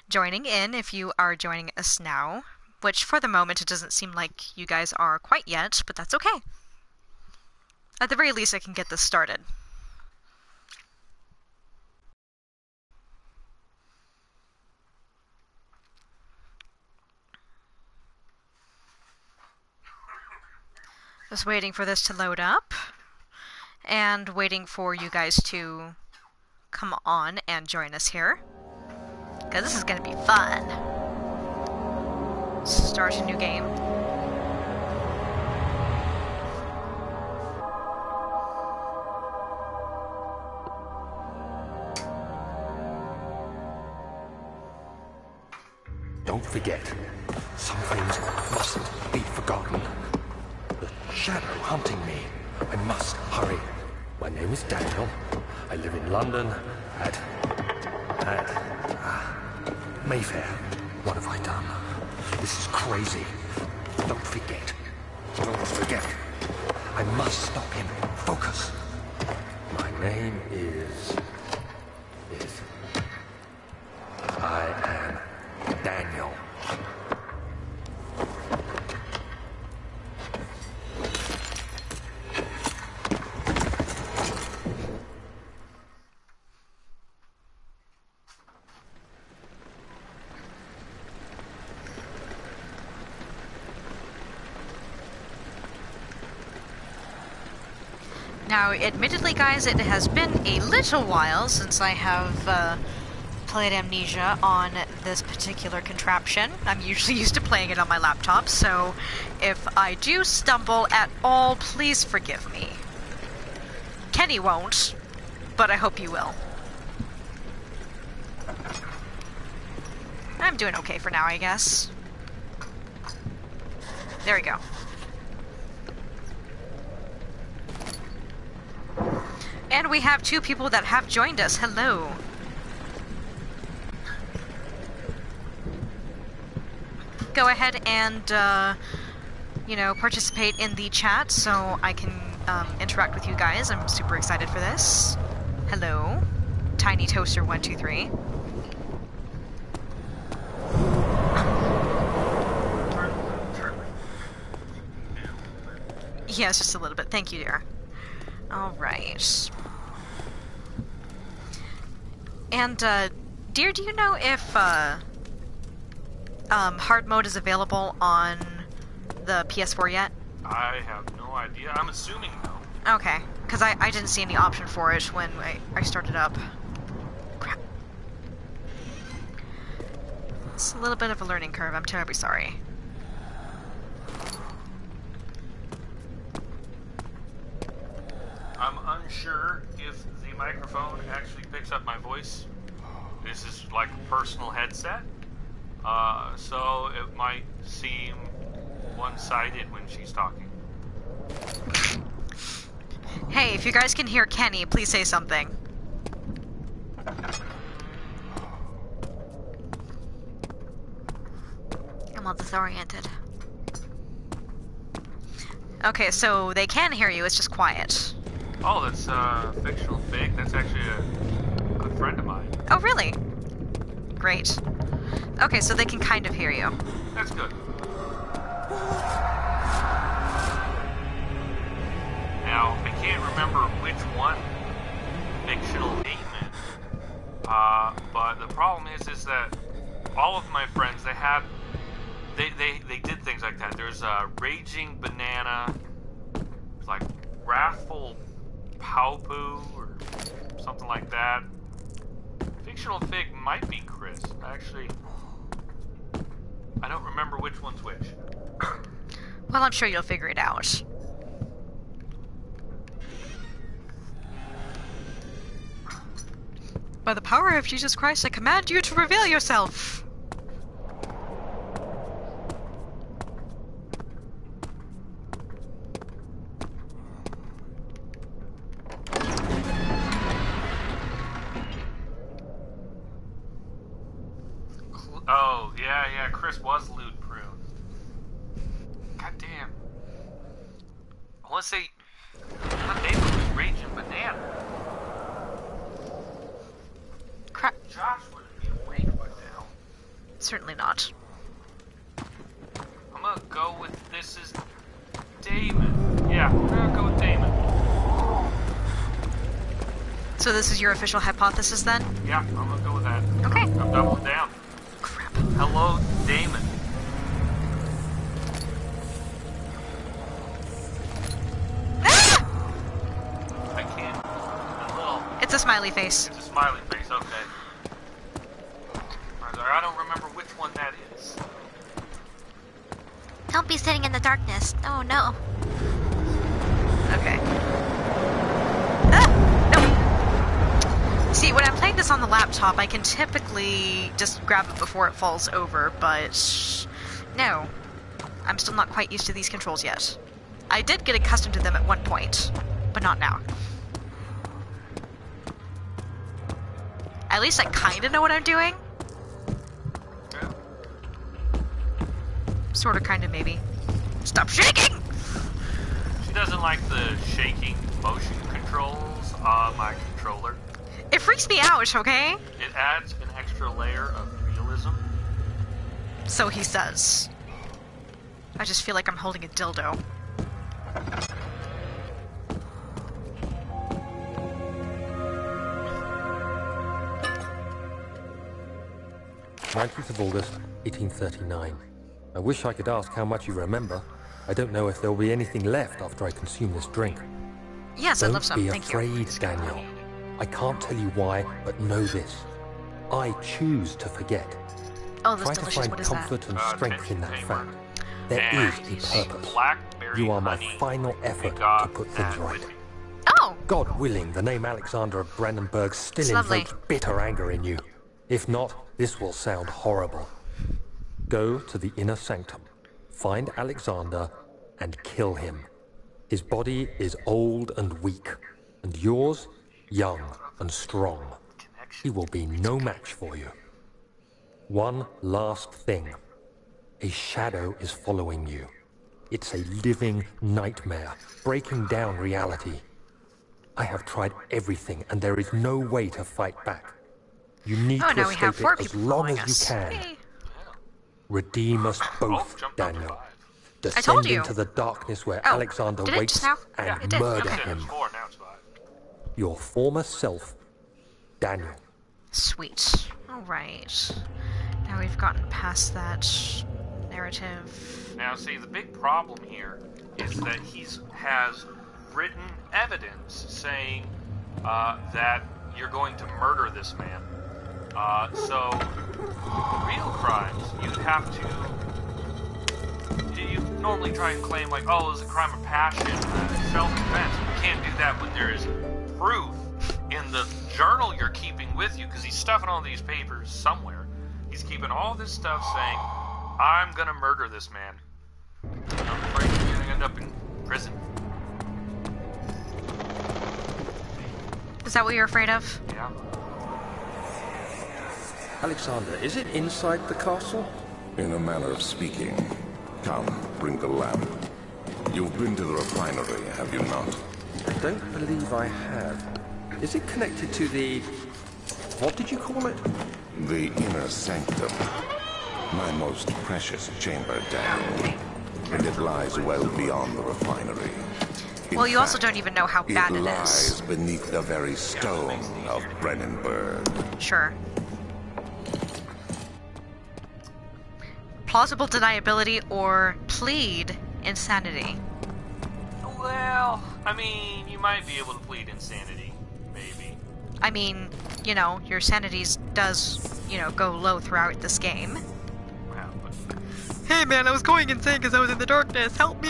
joining in if you are joining us now, which for the moment it doesn't seem like you guys are quite yet, but that's okay. At the very least, I can get this started. Just waiting for this to load up, and waiting for you guys to come on and join us here, because this is going to be fun. Start a new game. Don't forget, some things mustn't be forgotten. The shadow hunting me. I must hurry. My name is Daniel. I live in London at Mayfair. What have I done? This is crazy. Don't forget. Don't forget. I must stop him. Focus. My name is... I am Daniel. Now, admittedly, guys, it has been a little while since I have played Amnesia on this particular contraption. I'm usually used to playing it on my laptop, so if I do stumble at all, please forgive me. Kenny won't, but I hope you will. I'm doing okay for now, I guess. There we go. And we have two people that have joined us. Hello. Go ahead and, participate in the chat so I can interact with you guys. I'm super excited for this. Hello. Tiny Toaster 123. Yes, just a little bit. Thank you, dear. Alright. And, dear, do you know if, hard mode is available on the PS4 yet? I have no idea. I'm assuming no. Okay, because I didn't see any option for it when I started up. Crap. It's a little bit of a learning curve, I'm terribly sorry. I'm unsure if the microphone actually picks up my voice. This is like a personal headset, so it might seem one-sided when she's talking. Hey, if you guys can hear Kenny, please say something. I'm all disoriented. Okay, so they can hear you, it's just quiet. Oh, that's fictional fake. That's actually a good friend of mine. Oh, really? Great. Okay, so they can kind of hear you. That's good. Now, I can't remember which one fictional statement, but the problem is that all of my friends, they did things like that. There's a Raging Banana, like Wrathful Paupu, or something like that. Fictional Fig might be Chris. Actually, I don't remember which one's which. Well, I'm sure you'll figure it out. By the power of Jesus Christ, I command you to reveal yourself! Oh, yeah, Chris was Lewd Prune. God damn. I want to say, I thought David was Raging Banana. Crap. Josh wouldn't be awake by then. Certainly not. I'm gonna go with this is Damon. Yeah, I'm gonna go with Damon. So this is your official hypothesis then? Yeah, I'm gonna go with that. Okay. I'm doubling down. Crap. Hello, Damon. Ah! I can't. A little. It's a smiley face. It's a smiley face. Okay. I don't remember which one that is. Don't be sitting in the darkness. Oh no. Okay. Ah! No! See, when I'm playing this on the laptop, I can typically just grab it before it falls over, but... no. I'm still not quite used to these controls yet. I did get accustomed to them at one point, but not now. At least I kinda know what I'm doing. Yeah. Sorta, kinda, maybe. Stop shaking! She doesn't like the shaking motion controls on my controller. It freaks me out, okay? It adds an extra layer of realism. So he says. I just feel like I'm holding a dildo. "19th of August, 1839. I wish I could ask how much you remember. I don't know if there will be anything left after I consume this drink. Yes, I'd love Don't some. be Thank you. afraid, Daniel. I can't tell you why, but know this. I choose to forget. Oh, this Try to delicious. find What is that? comfort and strength in that tension fact. tamer. There And is a purpose. blackberry You are my honey. final We effort to got put things that right. with me. Oh! God willing, the name Alexander of Brandenburg still It's lovely. invokes bitter anger in you. If not, this will sound horrible. Go to the inner sanctum, find Alexander, and kill him. His body is old and weak, and yours, young and strong. He will be no match for you. One last thing. A shadow is following you. It's a living nightmare, breaking down reality. I have tried everything, and there is no way to fight back. You need Oh, to now we have escape 4 it as people long following as you us. can. Yay. Redeem us both, Jumped up to Daniel. 5. Descend told you. into the darkness where Oh, Alexander did it waits just now? and Yeah, it did. murder Okay. him. It's 4, now it's 5. Your former self, Daniel. Sweet. Alright. Now we've gotten past that narrative. Now, see, the big problem here is that has written evidence saying that you're going to murder this man. So, real crimes, you'd have to... You normally try and claim, like, oh, it was a crime of passion, self-defense. You can't do that when there is proof in the journal you're keeping with you, because he's stuffing all these papers somewhere. He's keeping all this stuff saying, I'm gonna murder this man. I'm afraid you're gonna end up in prison. Is that what you're afraid of? Yeah. Alexander, is it inside the castle? In a manner of speaking. Come, bring the lamp. You've been to the refinery, have you not? I don't believe I have. Is it connected to the... what did you call it? The inner sanctum. My most precious chamber, Daniel. And it lies well beyond the refinery. In Well, you also fact, don't even know how bad it it lies is. beneath the very stone of Brennenburg. Sure. Plausible deniability or plead insanity. Well, I mean, you might be able to plead insanity. Maybe. I mean, you know, your sanity does, you know, go low throughout this game. Wow, but Hey man, I was going insane because I was in the darkness. Help me!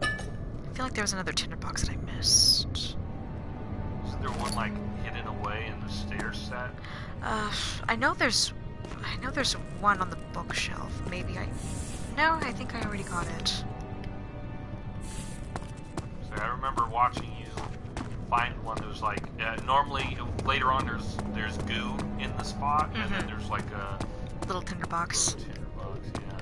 I feel like there was another tinderbox that I missed. is there one, like, hidden away in the stair set? I know there's one on the bookshelf. Maybe no, I think I already got it. So I remember watching you find one that was like, normally, later on there's goo in the spot, and then there's like a Little tinderbox. tinderbox, yeah.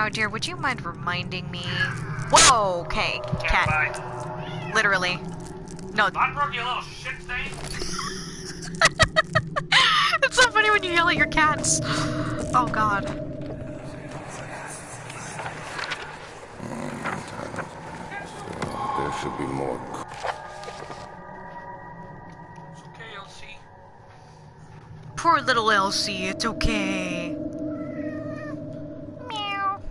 Now, dear, would you mind reminding me? Whoa, okay. Cat. Literally. No. Lodbrook, you little shit stain! It's so funny when you yell at your cats. Oh, God. There should be more. It's okay, Elsie. Poor little Elsie, it's okay. Meow.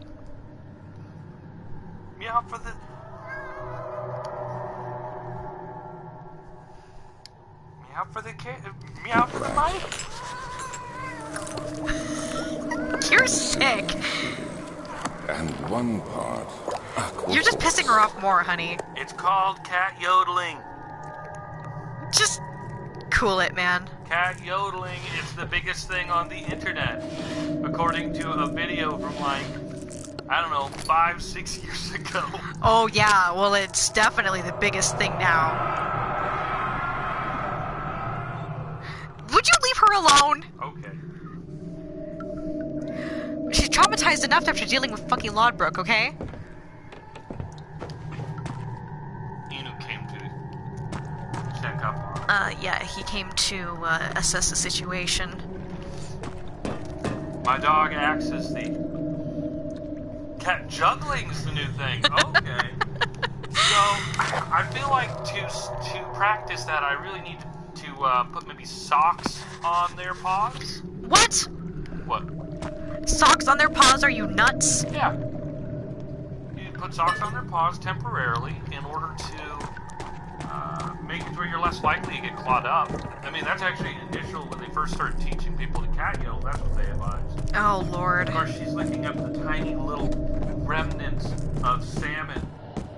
Meow for the... Meow for the cat. Meow for the mic. You're sick. And one part. You're just pissing her off more, honey. It's called cat yodeling. Just cool it, man. Cat yodeling is the biggest thing on the internet, according to a video from like, I don't know, 5-6 years ago. Oh, yeah, well, it's definitely the biggest thing now. Would you leave her alone? Okay. She's traumatized enough after dealing with fucking Lodbrook, okay? Inu came to check up on her. Yeah, he came to, assess the situation. My dog acts as the... Cat juggling's the new thing. Okay. So, I feel like to practice that, I really need to put maybe socks on their paws. What? What? Socks on their paws? Are you nuts? Yeah. You put socks on their paws temporarily in order to make it where you're less likely to get clawed up. I mean, that's actually initial when they first started teaching people to cat yell. That's what they advised. Oh, Lord. Of course, she's licking up the tiny little remnants of salmon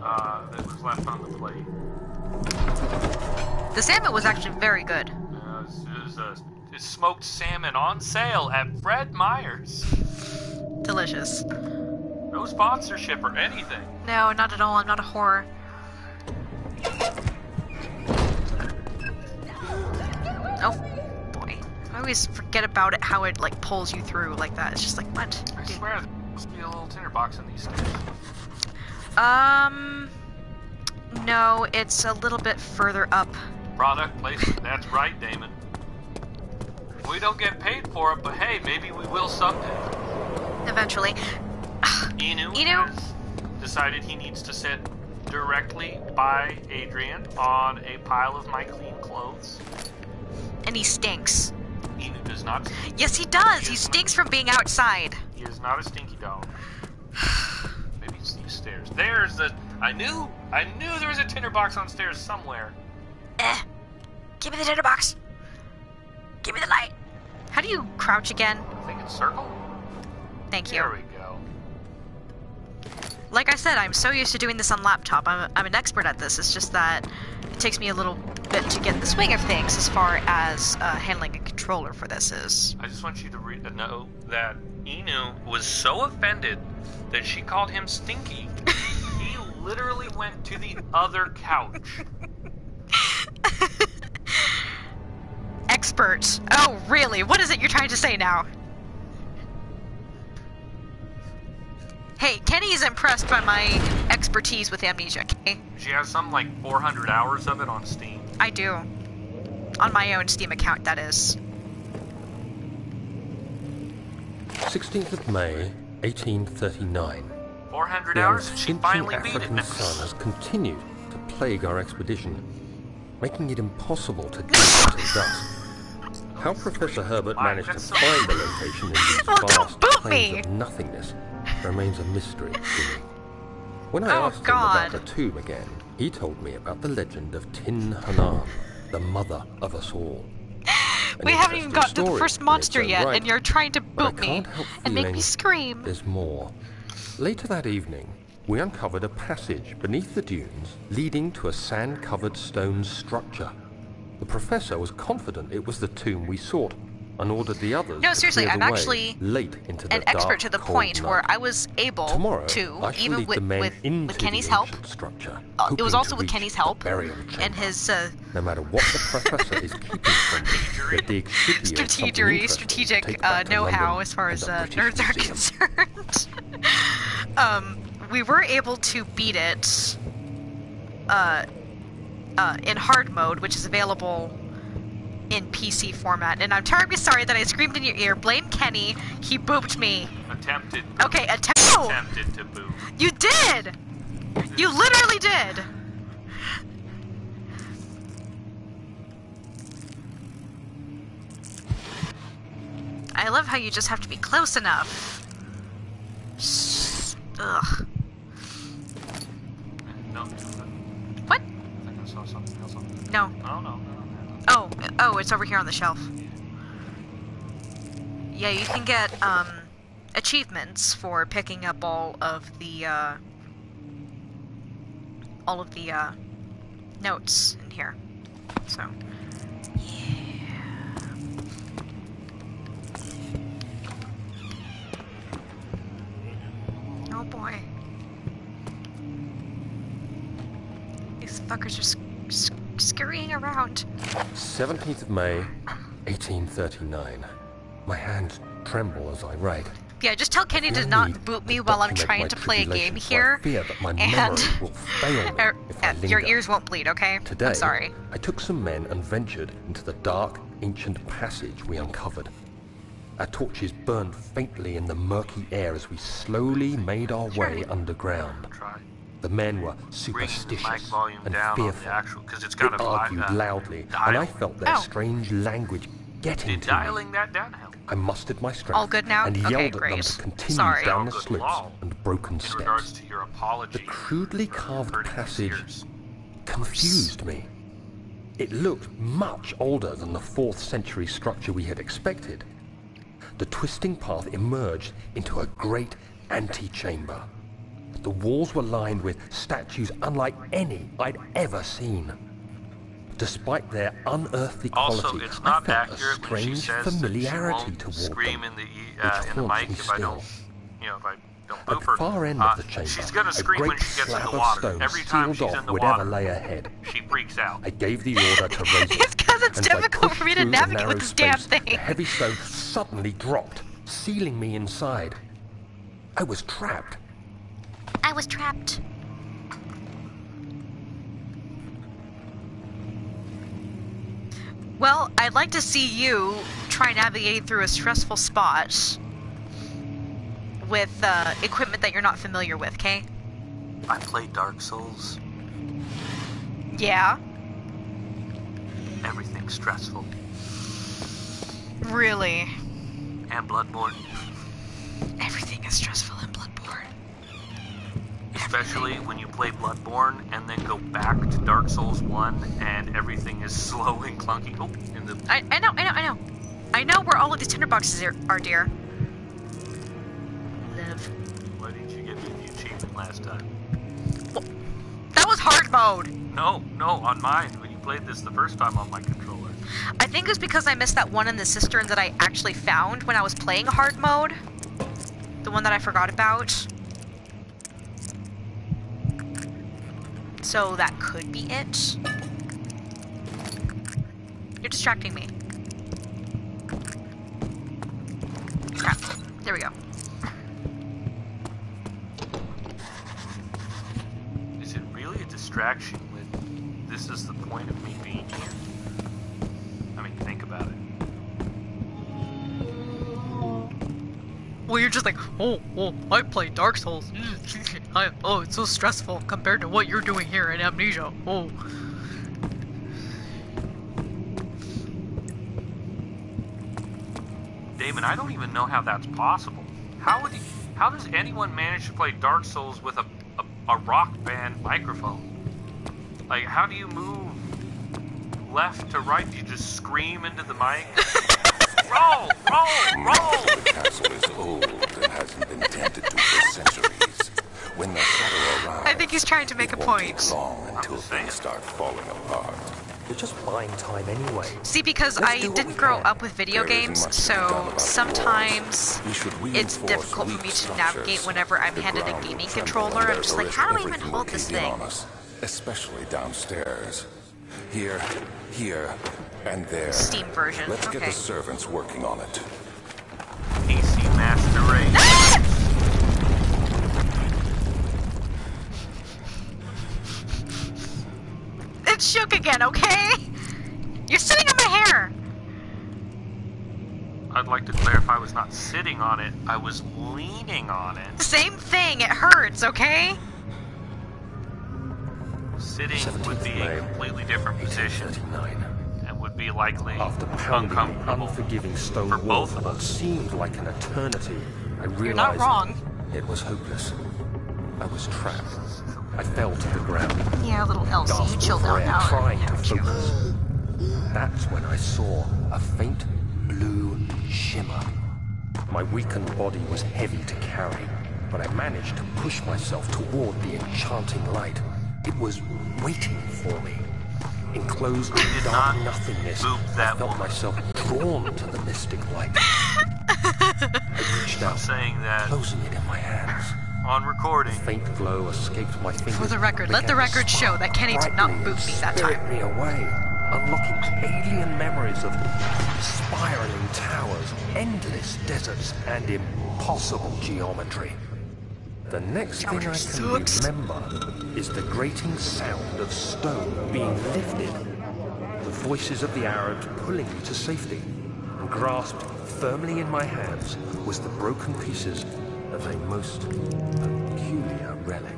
that was left on the plate. The salmon was actually very good. It's smoked salmon on sale at Fred Meyer's. Delicious. No sponsorship or anything. No, not at all. I'm not a whore. Oh, boy. I always forget about it, how it, like, pulls you through like that. It's just like, what? I swear there must be a little tinderbox in these stairs. No, it's a little bit further up. Product placement, that's right, Damon. We don't get paid for it, but hey, maybe we will someday. Eventually. Inu Inu? has decided he needs to sit directly by Adrian on a pile of my clean clothes. And he stinks. Inu does not stink. Yes, he does! He stinks from being outside. He is not a stinky dog. Maybe it's these stairs. There's the... I knew there was a tinderbox on stairs somewhere. Give me the tinderbox. Give me the light. How do you crouch again? I think it's circle. Thank you. There we go. Like I said, I'm so used to doing this on laptop. I'm an expert at this. It's just that it takes me a little bit to get the swing of things as far as handling a controller for this is. I just want you to know that Inu was so offended that she called him stinky. He literally went to the other couch. Expert. Oh, really? What is it you're trying to say now? Hey, Kenny is impressed by my expertise with Amnesia, okay? She has some like 400 hours of it on Steam. I do. On my own Steam account, that is. 16th of May, 1839. 400 The hours and she unflinching finally beat African it. sun has continued to plague our expedition, making it impossible to keep until dusk. How Professor Herbert managed to find the location in these Well, don't vast boot plains me. of nothingness remains a mystery to me. When I Oh, asked him God. about the tomb again, he told me about the legend of Tin Hanan, the mother of us all. We haven't even got to the story first in monster its own yet, right, and you're trying to but I boot me can't help and make me feeling scream. There's more. Later that evening, we uncovered a passage beneath the dunes leading to a sand-covered stone structure. The professor was confident it was the tomb we sought and ordered the others No, to seriously, clear I'm the way actually late into the an expert dark, to the cold point where night. I was able Tomorrow, to, I shall even lead the men with into Kenny's the help. ancient structure, It hoping was also to with reach Kenny's the help burial and chamber. his No matter what the professor is keeping from me, that the excipiate something interesting to strategic take back to know-how London as far and as the British nerds are Museum. concerned. we were able to beat it in hard mode, which is available in PC format. And I'm terribly sorry that I screamed in your ear. Blame Kenny. He booped me. Attempted. Okay, Attempted to boop. You did! You literally did! I love how you just have to be close enough. Ugh. No. What? I think I saw something else on there. No. No. Oh, it's over here on the shelf. Yeah, you can get, achievements for picking up all of the notes in here. So, yeah. Oh boy. These fuckers are scurrying around. 17th of May, 1839. My hands tremble as I write. Yeah, just tell Kenny to not boot me while I'm trying to play a game here, Fear that my and memory will fail me if I your linger. ears won't bleed, okay? Today, I'm sorry. I took some men and ventured into the dark, ancient passage we uncovered. Our torches burned faintly in the murky air as we slowly made our way underground. Try. The men were Bring the mic superstitious volume and down on the fearful. actual, because it's They got a argued loudly, and I felt their strange language getting Did to me. dialing that down help? I mustered my strength All good now? and Okay, yelled at them great. to continue Sorry. down the Good slopes law. and broken In regards steps. to your apology. The crudely carved hurting his passage ears. confused me. It looked much older than the 4th century structure we had expected. The twisting path emerged into a great antechamber. The walls were lined with statues unlike any I'd ever seen. Despite their unearthly Also, quality, it's I not felt a accurate when she strange says that she familiarity won't toward scream them, in the which mic haunts me if I don't, still. if I don't At boop the her. far end of the chamber, She's gonna a scream when great she gets in slab the of water. stone Every time sealed she's off in the whatever water, lay ahead. she freaks out. I gave the order to raise it. It's because it's and as I difficult pushed for me to through the navigate narrow with this damn space, thing. The heavy stone suddenly dropped, sealing me inside. I was trapped. I was trapped. Well, I'd like to see you try navigating through a stressful spot with equipment that you're not familiar with, okay? I play Dark Souls. Yeah? Everything's stressful. Really? And Bloodborne. Everything is stressful in Bloodborne. Especially when you play Bloodborne and then go back to Dark Souls 1 and everything is slow and clunky. Oh, in the... I know. I know where all of these tinderboxes are, dear. Live. Why didn't you get me the achievement last time? Well, that was hard mode. No, on mine. When you played this the first time on my controller. I think it was because I missed that one in the cistern that I actually found when I was playing hard mode. The one that I forgot about. So that could be it. You're distracting me. Crap. There we go. Is it really a distraction when this is the point of me being here? I mean, think about it. Well, you're just like, oh, I play Dark Souls. It's so stressful compared to what you're doing here in Amnesia. Oh. Damon, I don't even know how that's possible. How does anyone manage to play Dark Souls with a rock band microphone? Like, how do you move left to right? Do you just scream into the mic? Roll! The castle is old and hasn't been tended to for centuries. When the shadow arrives, I think he's trying to make it a won't point. take long until things start falling apart. You're just buying time anyway. See, because Let's I do what didn't we grow can. up with video There isn't games, much to be done so about the sometimes walls. We should it's reinforce difficult for weak me to structures. navigate whenever I'm The handed a ground will gaming tremble controller. and I'm just like, there's how do I everything even will hold this cave in thing? on us, especially downstairs. Here, and there. Steam version. Let's Okay. get the servants working on it. PC Master Race. it shook again, okay? You're sitting on my hair! I'd like to clarify I was not sitting on it, I was leaning on it. Same thing, it hurts, okay? Sitting would be a completely different position and would be likely After pounding the uncomfortable unforgiving stone for wall both for of what us. seemed like an eternity, I realized You're not wrong. it was hopeless. I was trapped. I fell to the ground, Yeah, little Elsie, you gasping chill for down air, now. trying to haven't you? focus. That's when I saw a faint blue shimmer. My weakened body was heavy to carry, but I managed to push myself toward the enchanting light. It was waiting for me. Enclosed in did dark not nothingness, boop I that felt woman. myself drawn to the mystic light. I reached out, Saying that closing it in my hands. on recording. Faint glow escaped my fingers. For the record, let the began to record show spark that Kenny did not brightly boot and me that spirit time. me away, unlocking alien memories of spiraling towers, endless deserts, and impossible geometry. The next thing I Geometry can sucks. remember is the grating sound of stone being lifted, the voices of the Arabs pulling me to safety, and grasped firmly in my hands was the broken pieces of a most peculiar relic.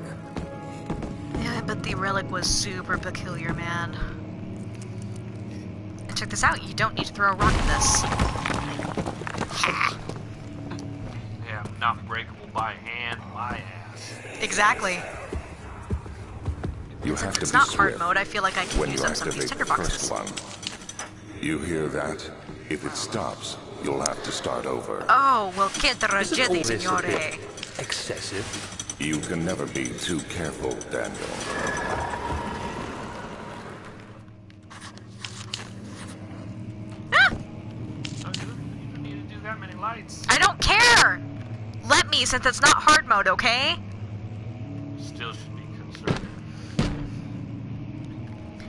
Yeah, but the relic was super peculiar, man. And check this out, you don't need to throw a rock at this. Yeah, not breakable by hand, my ass. Exactly. You Since have to it's be not hard swift mode, I feel like I can when use you up some of these activate tinder the first boxes. one. You hear that? If it stops, you'll have to start over. Oh, well, che Isn't all tragedy, this a signore. bit excessive? You can never be too careful, Daniel. Don't you even need to do that many lights. I don't care! Let me, since it's not hard mode, okay? Still should be conservative.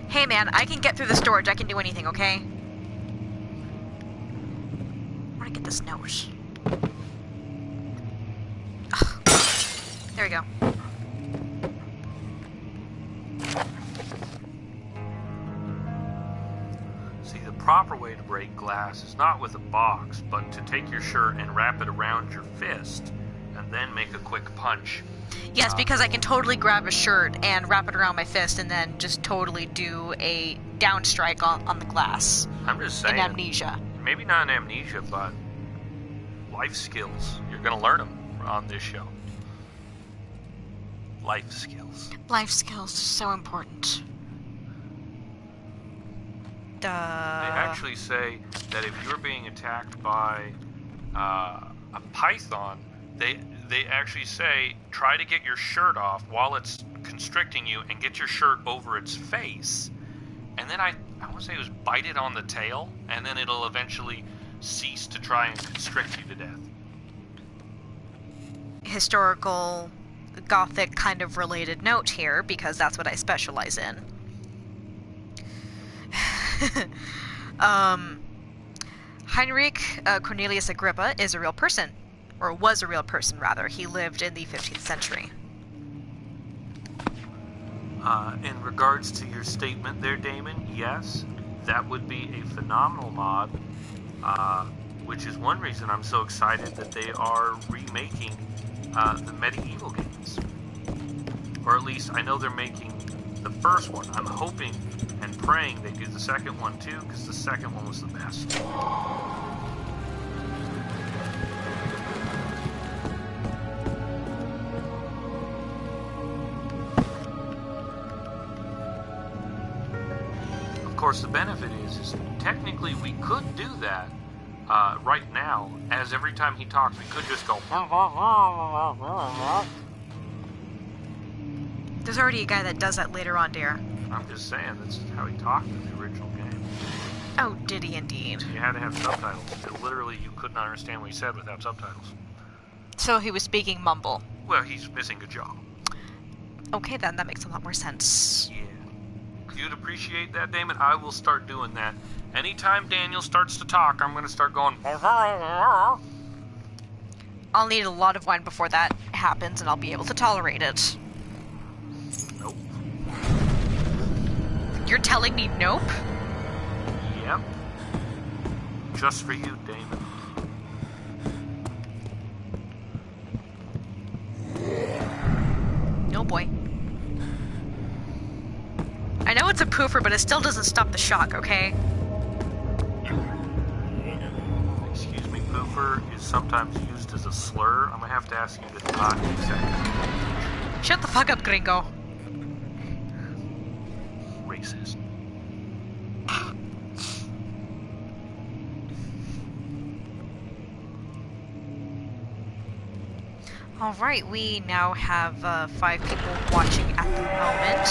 Hey man, I can get through the storage, I can do anything, okay? I wanna get this note. Ugh. There we go. See, the proper way to break glass is not with a box, but to take your shirt and wrap it around your fist, and then make a quick punch. Yes, because I can totally grab a shirt and wrap it around my fist and then just totally do a down strike on the glass. I'm just In saying. Amnesia. Maybe not in Amnesia, but life skills. You're gonna learn them on this show. Life skills. Life skills, so important. They actually say that if you're being attacked by a python, they actually say try to get your shirt off while it's constricting you and get your shirt over its face. And then I want to say it was bite it on the tail, and then it'll eventually cease to try and constrict you to death. Historical, gothic kind of related note here, because that's what I specialize in. Heinrich Cornelius Agrippa is a real person, or was a real person rather. He lived in the 15th century. In regards to your statement there, Damon, yes, that would be a phenomenal mod, which is one reason I'm so excited that they are remaking the medieval games. Or at least I know they're making the first one. I'm hoping and praying they do the second one too, because the second one was the best. Of course, the benefit is technically we could do that right now, as every time he talks, we could just go. There's already a guy that does that later on, dear. I'm just saying, that's how he talked in the original game. Oh, did he indeed? You had to have subtitles. Literally, you couldn't understand what he said without subtitles. So he was speaking mumble. Well, he's missing a jaw. Okay then, that makes a lot more sense. Yeah. You'd appreciate that, Damon? I will start doing that. Anytime Daniel starts to talk, I'm going to start going. I'll need a lot of wine before that happens, and I'll be able to tolerate it. Nope. You're telling me nope? Yep. Just for you, Damon. No boy. I know it's a poofer, but it still doesn't stop the shock, okay? Excuse me, poofer is sometimes used as a slur. I'm gonna have to ask you to not use that. Shut the fuck up, gringo. Racist. Alright, we now have 5 people watching at the moment.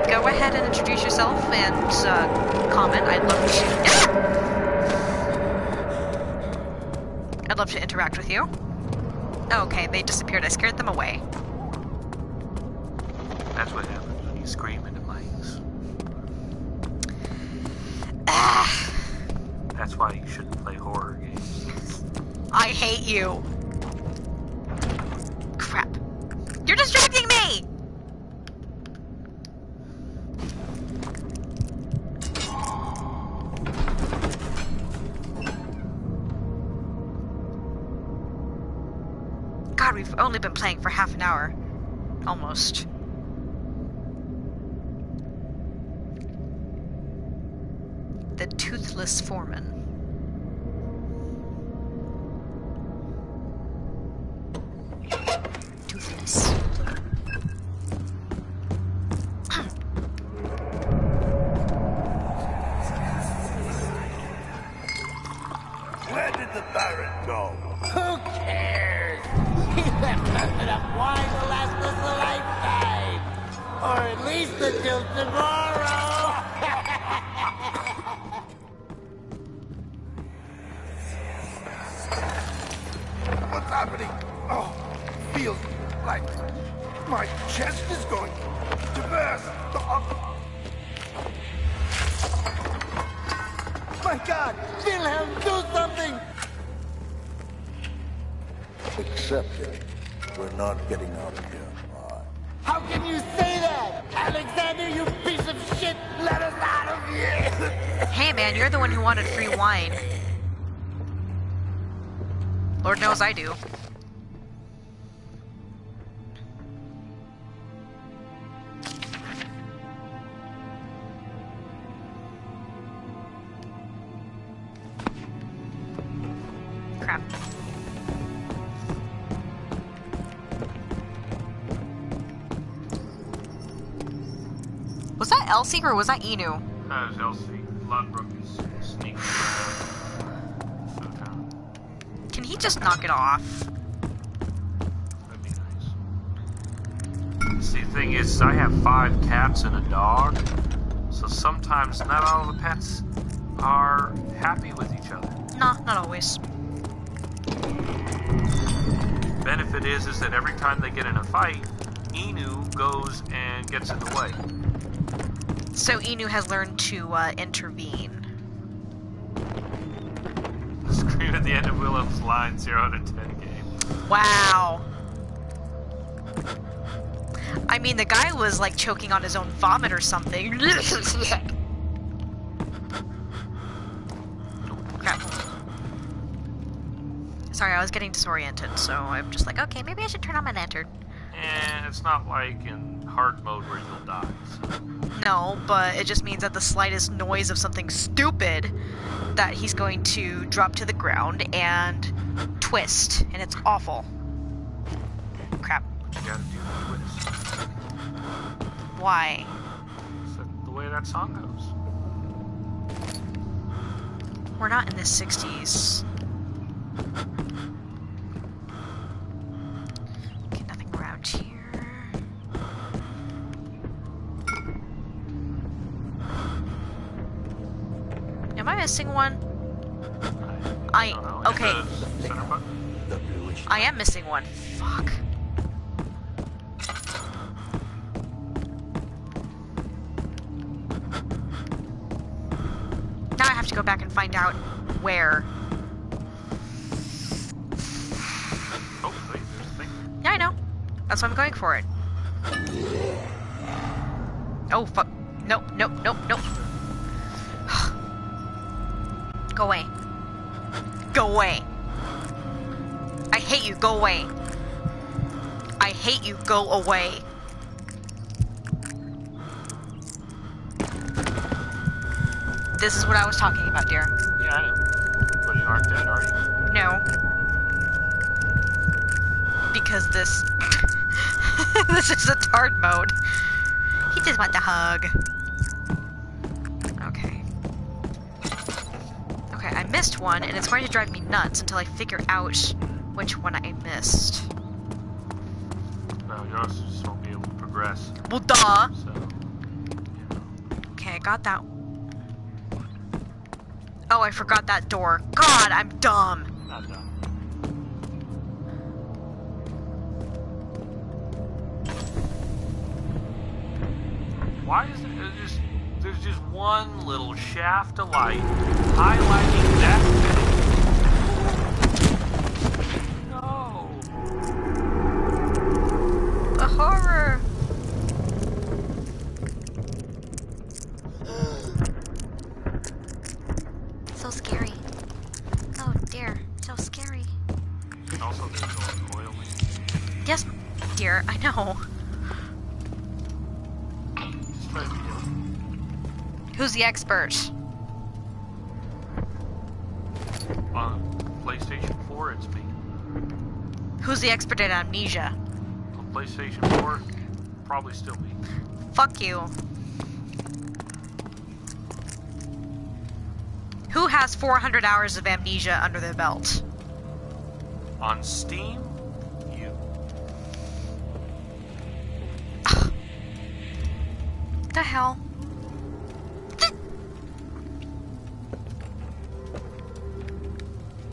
Go ahead and introduce yourself and comment. I'd love to interact with you. Okay, they disappeared. I scared them away. That's what happens when you scream into mics. That's why you shouldn't play horror games. I hate you. Crap. You're distracting me! God, we've only been playing for half an hour. Almost. The Toothless Foreman. Toothless. Where did the Baron go? Who cares? He left us enough wine to last us a lifetime. Or at least until tomorrow. What's happening? Oh, feels like my chest is going to burst. Oh, My God, Wilhelm, do something! accept it. We're not getting out of here. How can you say that? Alexander, you piece of shit! Let us out of here! Hey man, you're the one who wanted free wine. Lord knows I do. Crap. Was that Elsie or was that Inu? That is Elsie. Lodbrok is sneaking around. Futon. Can he just knock it off? That'd be nice. See, the thing is, I have 5 cats and a dog, so sometimes not all the pets are happy with each other. Nah, not always. Benefit is that every time they get in a fight, Inu goes and gets in the way. So Inu has learned to intervene. The scream at the end of Wilhelm's line, 0 out of 10 game. Wow. I mean, the guy was like choking on his own vomit or something. Crap. Sorry, I was getting disoriented, so I'm just like, okay, maybe I should turn on my lantern. And it's not like in hard mode where you'll die. So. No, but it just means at the slightest noise of something stupid that he's going to drop to the ground and twist, and it's awful. Crap. But you gotta do the twist. Why? That's the way that song goes. We're not in the 60s. Okay, nothing around here. Am I missing one? I don't know. Okay. Hit the center button. I am missing one. Fuck. Now I have to go back and find out where. Oh, wait, there's a thing. Yeah, I know. That's why I'm going for it. Oh, fuck. Nope, nope, nope, nope. Go away. Go away. I hate you, go away. I hate you, go away. This is what I was talking about, dear. Yeah, I know. But you aren't dead, are you? No. Because this... this is a hard mode. He just wants a hug. Okay. Okay, I missed one, and it's going to drive me nuts until I figure out which one I missed. No, you also just won't be able to progress. Well, duh! So, Okay, I got that. Oh, I forgot that door. God, I'm dumb! not done. Why is there's just one little shaft of light highlighting that thing? No. The horror! So scary. Oh dear, so scary. Also, there's no oil. Yes, dear, I know. Just try to be Who's the expert? on PlayStation 4, it's me. Who's the expert at Amnesia? On PlayStation 4, probably still me. Fuck you. Who has 400 hours of Amnesia under their belt? On Steam, you. The hell?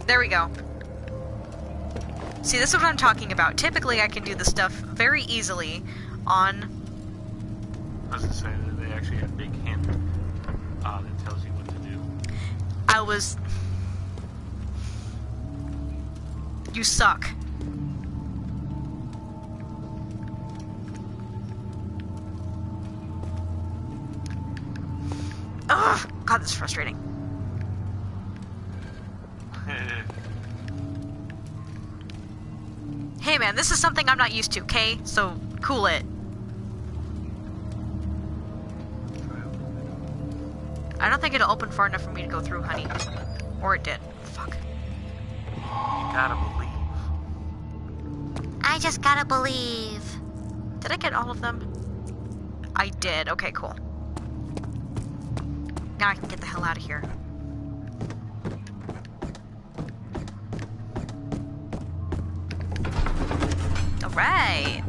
There we go. See, this is what I'm talking about. Typically, I can do the stuff very easily on... I was gonna say that they actually have a big hint that tells you what to do. I was... You suck. Ugh! God, this is frustrating. Hey man, this is something I'm not used to, okay? So, cool it. I don't think it'll open far enough for me to go through, honey. Or it did. Fuck. You gotta believe. I just gotta believe. Did I get all of them? I did. Okay, cool. Now I can get the hell out of here. Alright.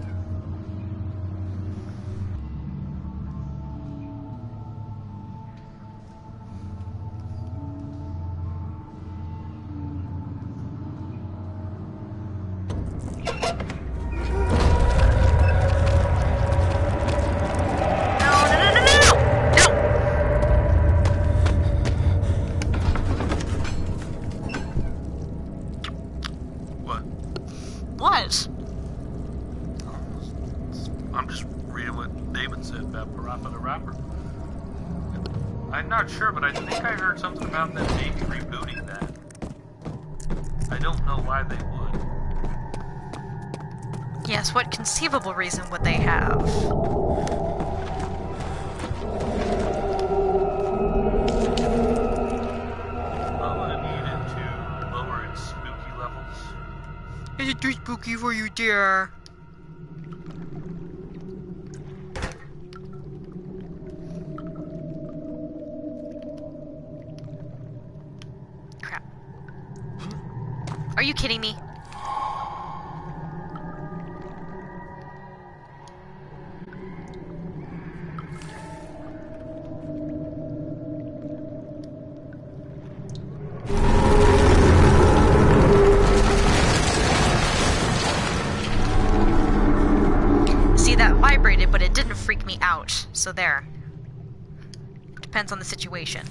What? What? I'm just reading what David said about Parappa the Rapper. I'm not sure, but I think I heard something about them maybe rebooting that. I don't know why they would. Yes, what conceivable reason would they have? I needed to lower its spooky levels. Is it too spooky for you, dear? Crap. Are you kidding me? See, that vibrated, but it didn't freak me out. So there. Depends on the situation.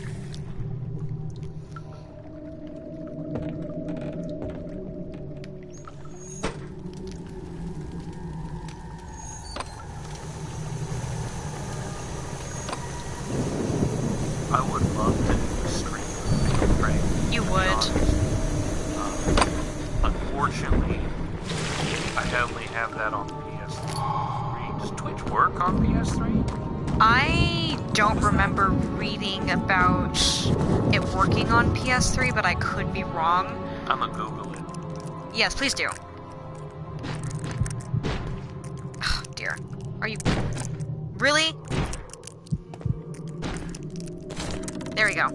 that on PS3. Does Twitch work on PS3? I don't remember reading about it working on PS3, but I could be wrong. I'm gonna Google it. Yes, please do. Oh, dear. Are you... Really? There we go.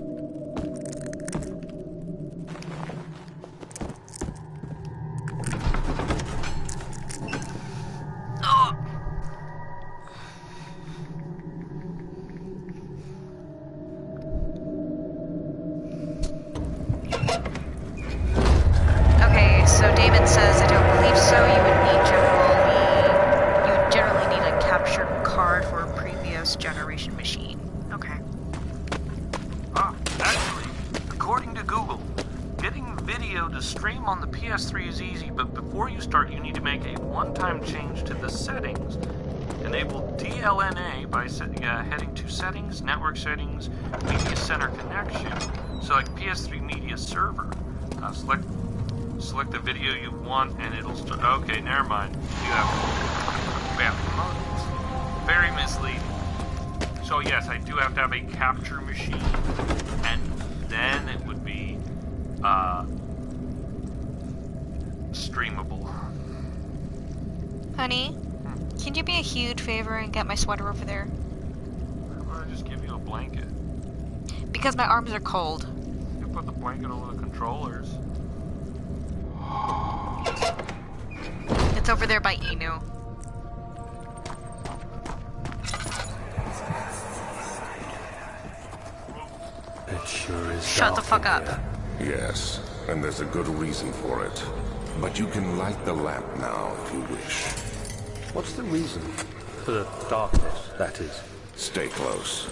Oh. Okay, so Damon says, I don't believe so. You would generally need a captured card for a previous generation machine. Okay. Actually, according to Google, getting video to stream on the PS3 is easy, but before you start, you need to make a one-time change to the settings. Enable DLNA by heading to Settings, Network Settings, Media Center Connection. Select PS3 Media Server. Select the video you want, and it'll start. Okay, never mind. You have. Yeah, very misleading. So yes, I do have to have a capture machine, and then it would be streamable. Honey, can you do me a huge favor and get my sweater over there? How about I just give you a blanket? Because my arms are cold. You put the blanket over the controllers. It's over there by Inu. It sure is. Shut the fuck up. Yes, and there's a good reason for it. But you can light the lamp now if you wish. What's the reason? For the darkness, that is. Stay close.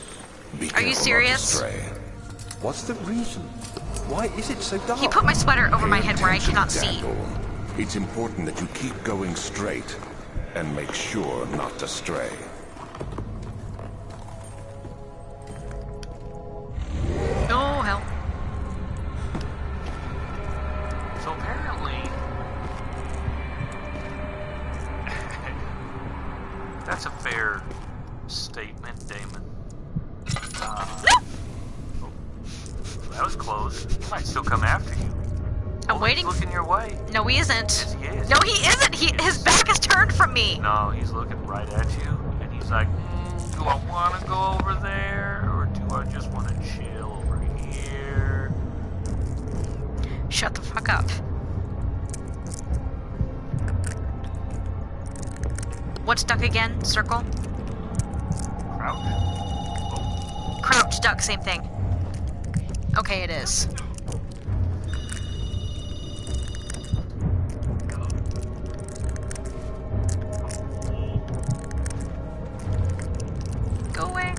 Be Are you careful not to serious? stray. What's the reason? Why is it so dark? He put my sweater over my head where I Attention, cannot see. Daniel. It's important that you keep going straight and make sure not to stray. Oh, hell. So apparently, that's a fair statement, Damon. That was close. He might still come after you. I'm waiting. He's looking your way. No, he isn't. Yes, he is. No, he isn't. His back is turned from me. No, he's looking right at you, and he's like, do I want to go over there, or do I just want to chill over here? Shut the fuck up. What's duck again? Circle? Crouch? Crouch, duck, same thing. Okay, it is. Go away.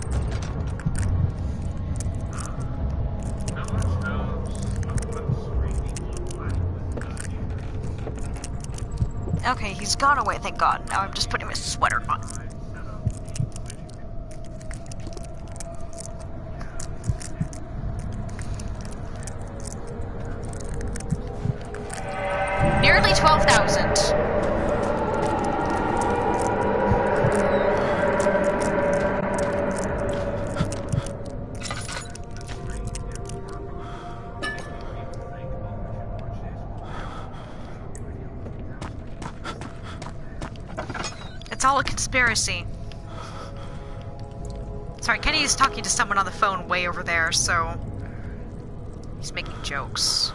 Okay, he's gone away, thank God. Now I'm just putting my sweater on. Nearly 12,000. It's all a conspiracy. Sorry, Kenny's talking to someone on the phone way over there, so he's making jokes.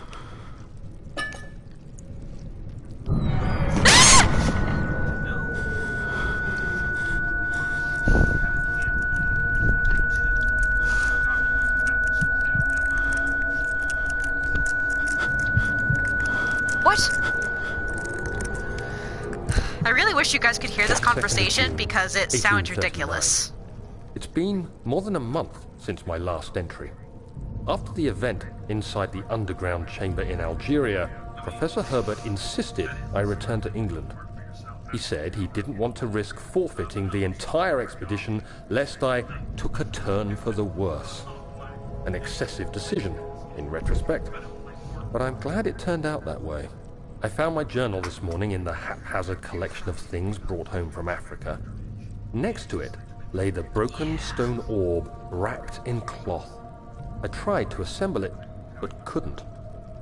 I really wish you guys could hear this conversation because it sounds ridiculous. It's been more than a month since my last entry. After the event inside the underground chamber in Algeria, Professor Herbert insisted I return to England. He said he didn't want to risk forfeiting the entire expedition lest I took a turn for the worse. An excessive decision, in retrospect. But I'm glad it turned out that way. I found my journal this morning in the haphazard collection of things brought home from Africa. Next to it lay the broken stone orb wrapped in cloth. I tried to assemble it, but couldn't.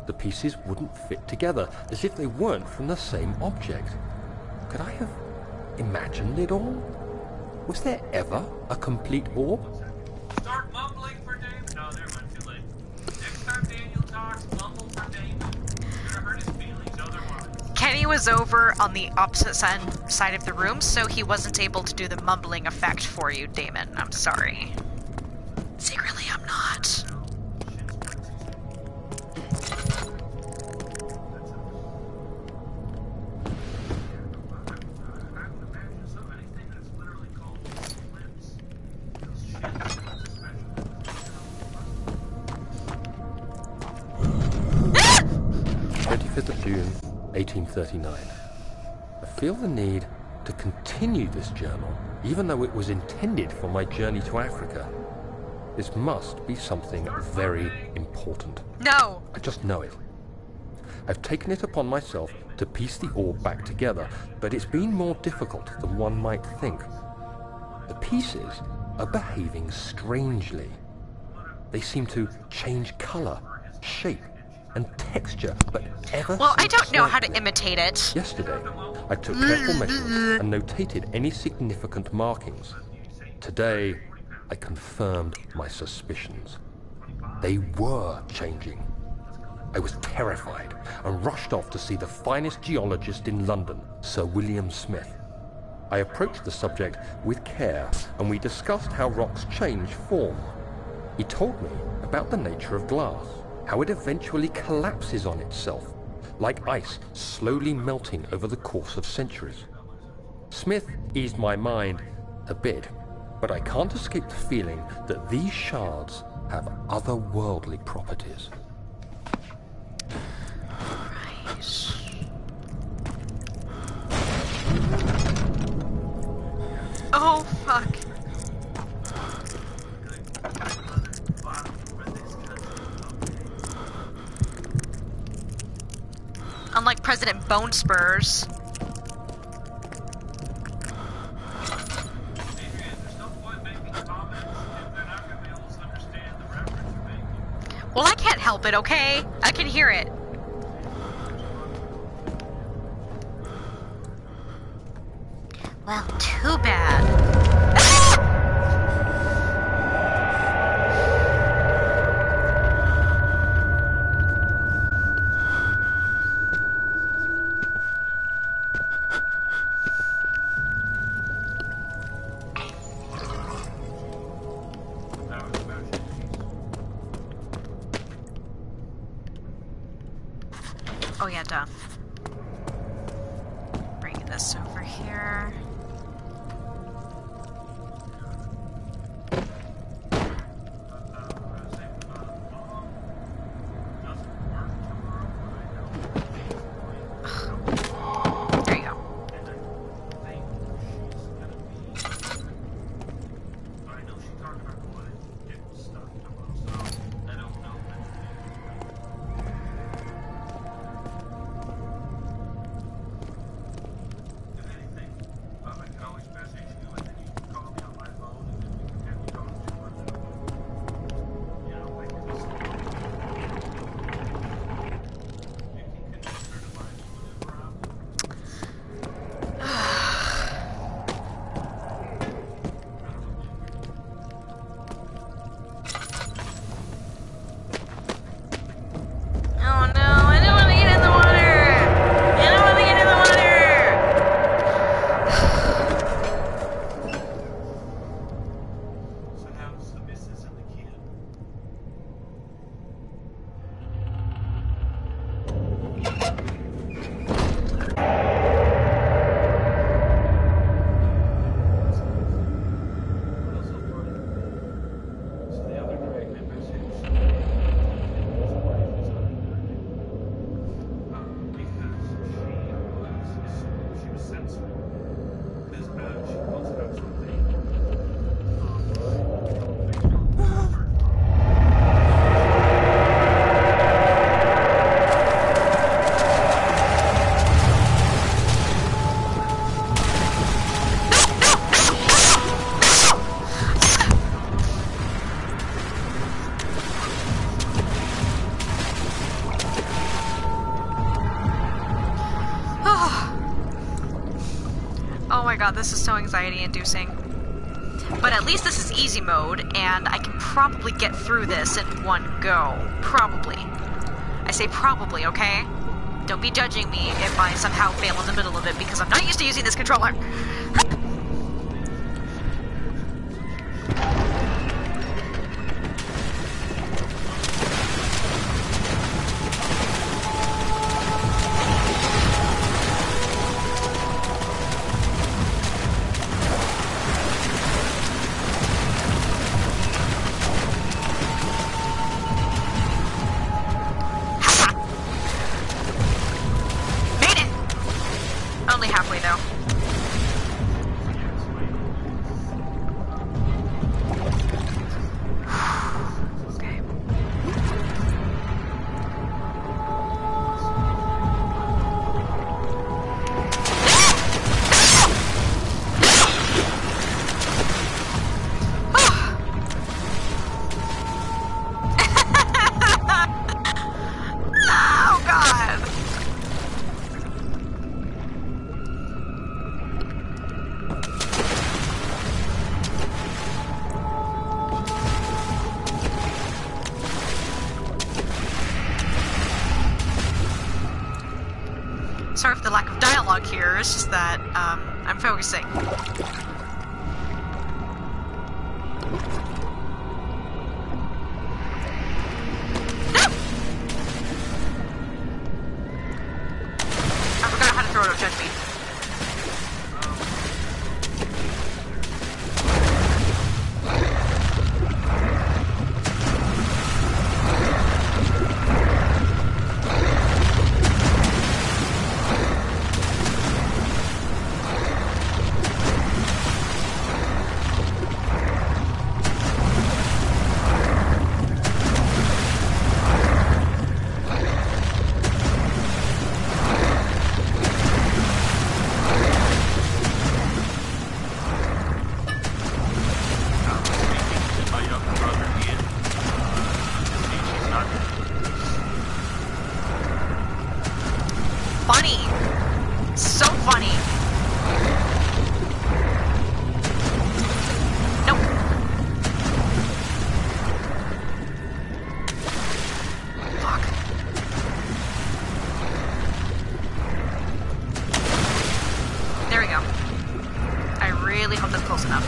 The pieces wouldn't fit together, as if they weren't from the same object. Could I have imagined it all? Was there ever a complete orb? Start mumbling for David. No, never mind, too late. Next time Daniel talks, mumble for David. You're gonna hurt his feelings otherwise. Kenny was over on the opposite side of the room, so he wasn't able to do the mumbling effect for you, Damon. I'm sorry. Secretly, I'm not. June 1839. I feel the need to continue this journal, even though it was intended for my journey to Africa. This must be something very important. No! I just know it. I've taken it upon myself to piece the orb back together, but it's been more difficult than one might think. The pieces are behaving strangely. They seem to change color, shape, and texture, but ever Well, I so don't know how to slightly. imitate it. Yesterday, I took careful measurements and notated any significant markings. Today, I confirmed my suspicions. They were changing. I was terrified and rushed off to see the finest geologist in London, Sir William Smith. I approached the subject with care, and we discussed how rocks change form. He told me about the nature of glass, how it eventually collapses on itself, like ice slowly melting over the course of centuries. Smith eased my mind a bit, but I can't escape the feeling that these shards have otherworldly properties. Oh, fuck. Unlike President Bone Spurs. Well, I can't help it, okay? I can hear it. Well, too bad. Oh yeah, duh. Bring this over here. There you go. anxiety-inducing. But at least this is easy mode, and I can probably get through this in one go. Probably. I say probably, okay? Don't be judging me if I somehow fail in the middle of it, because I'm not used to using this controller. Only halfway, though. Okay. Oh, God! Sorry for the lack of dialogue here, it's just that, I'm focusing. No! I forgot how to throw it, don't judge me. Funny. So funny. Nope. Fuck. There we go. I really hope that's close enough.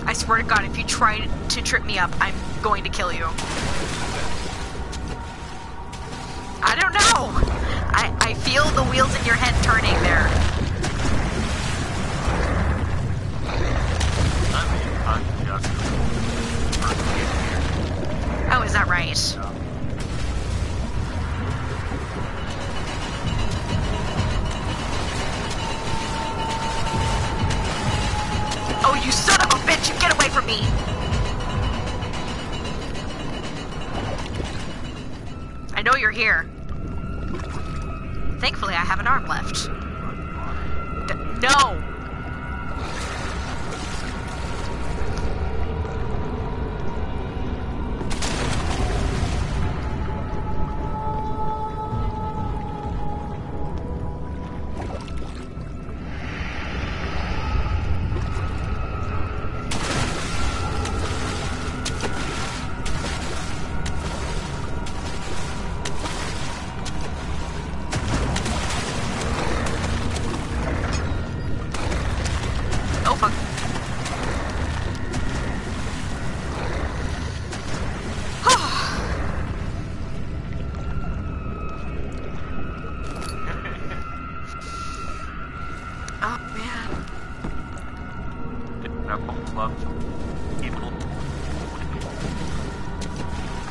I swear to God, if you try to trip me up, I'm going to kill you. I don't know! I feel the wheels in your head turning there. Oh, is that right? Oh, you son of a bitch! You get away from me! I know you're here. Thankfully, I have an arm left. No! Oh, fuck. Oh, man.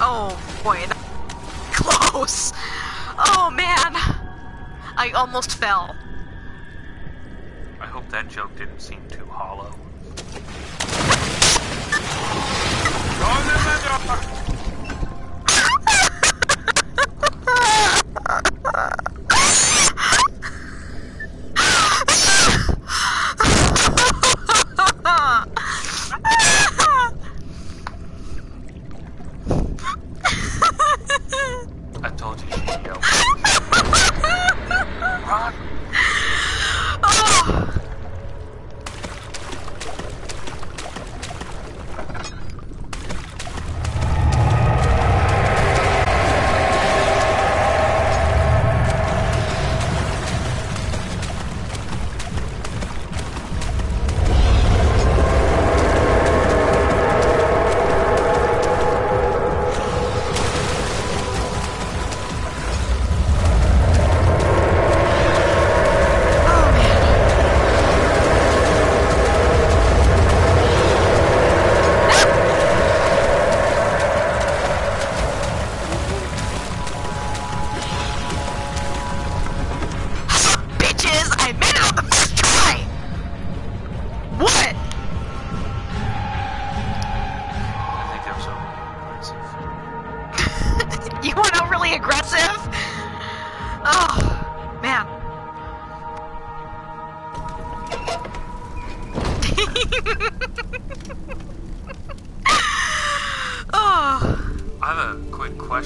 Oh, boy. Close. Oh, man. I almost fell. I hope that joke didn't seem too hollow. I told you she'd yell.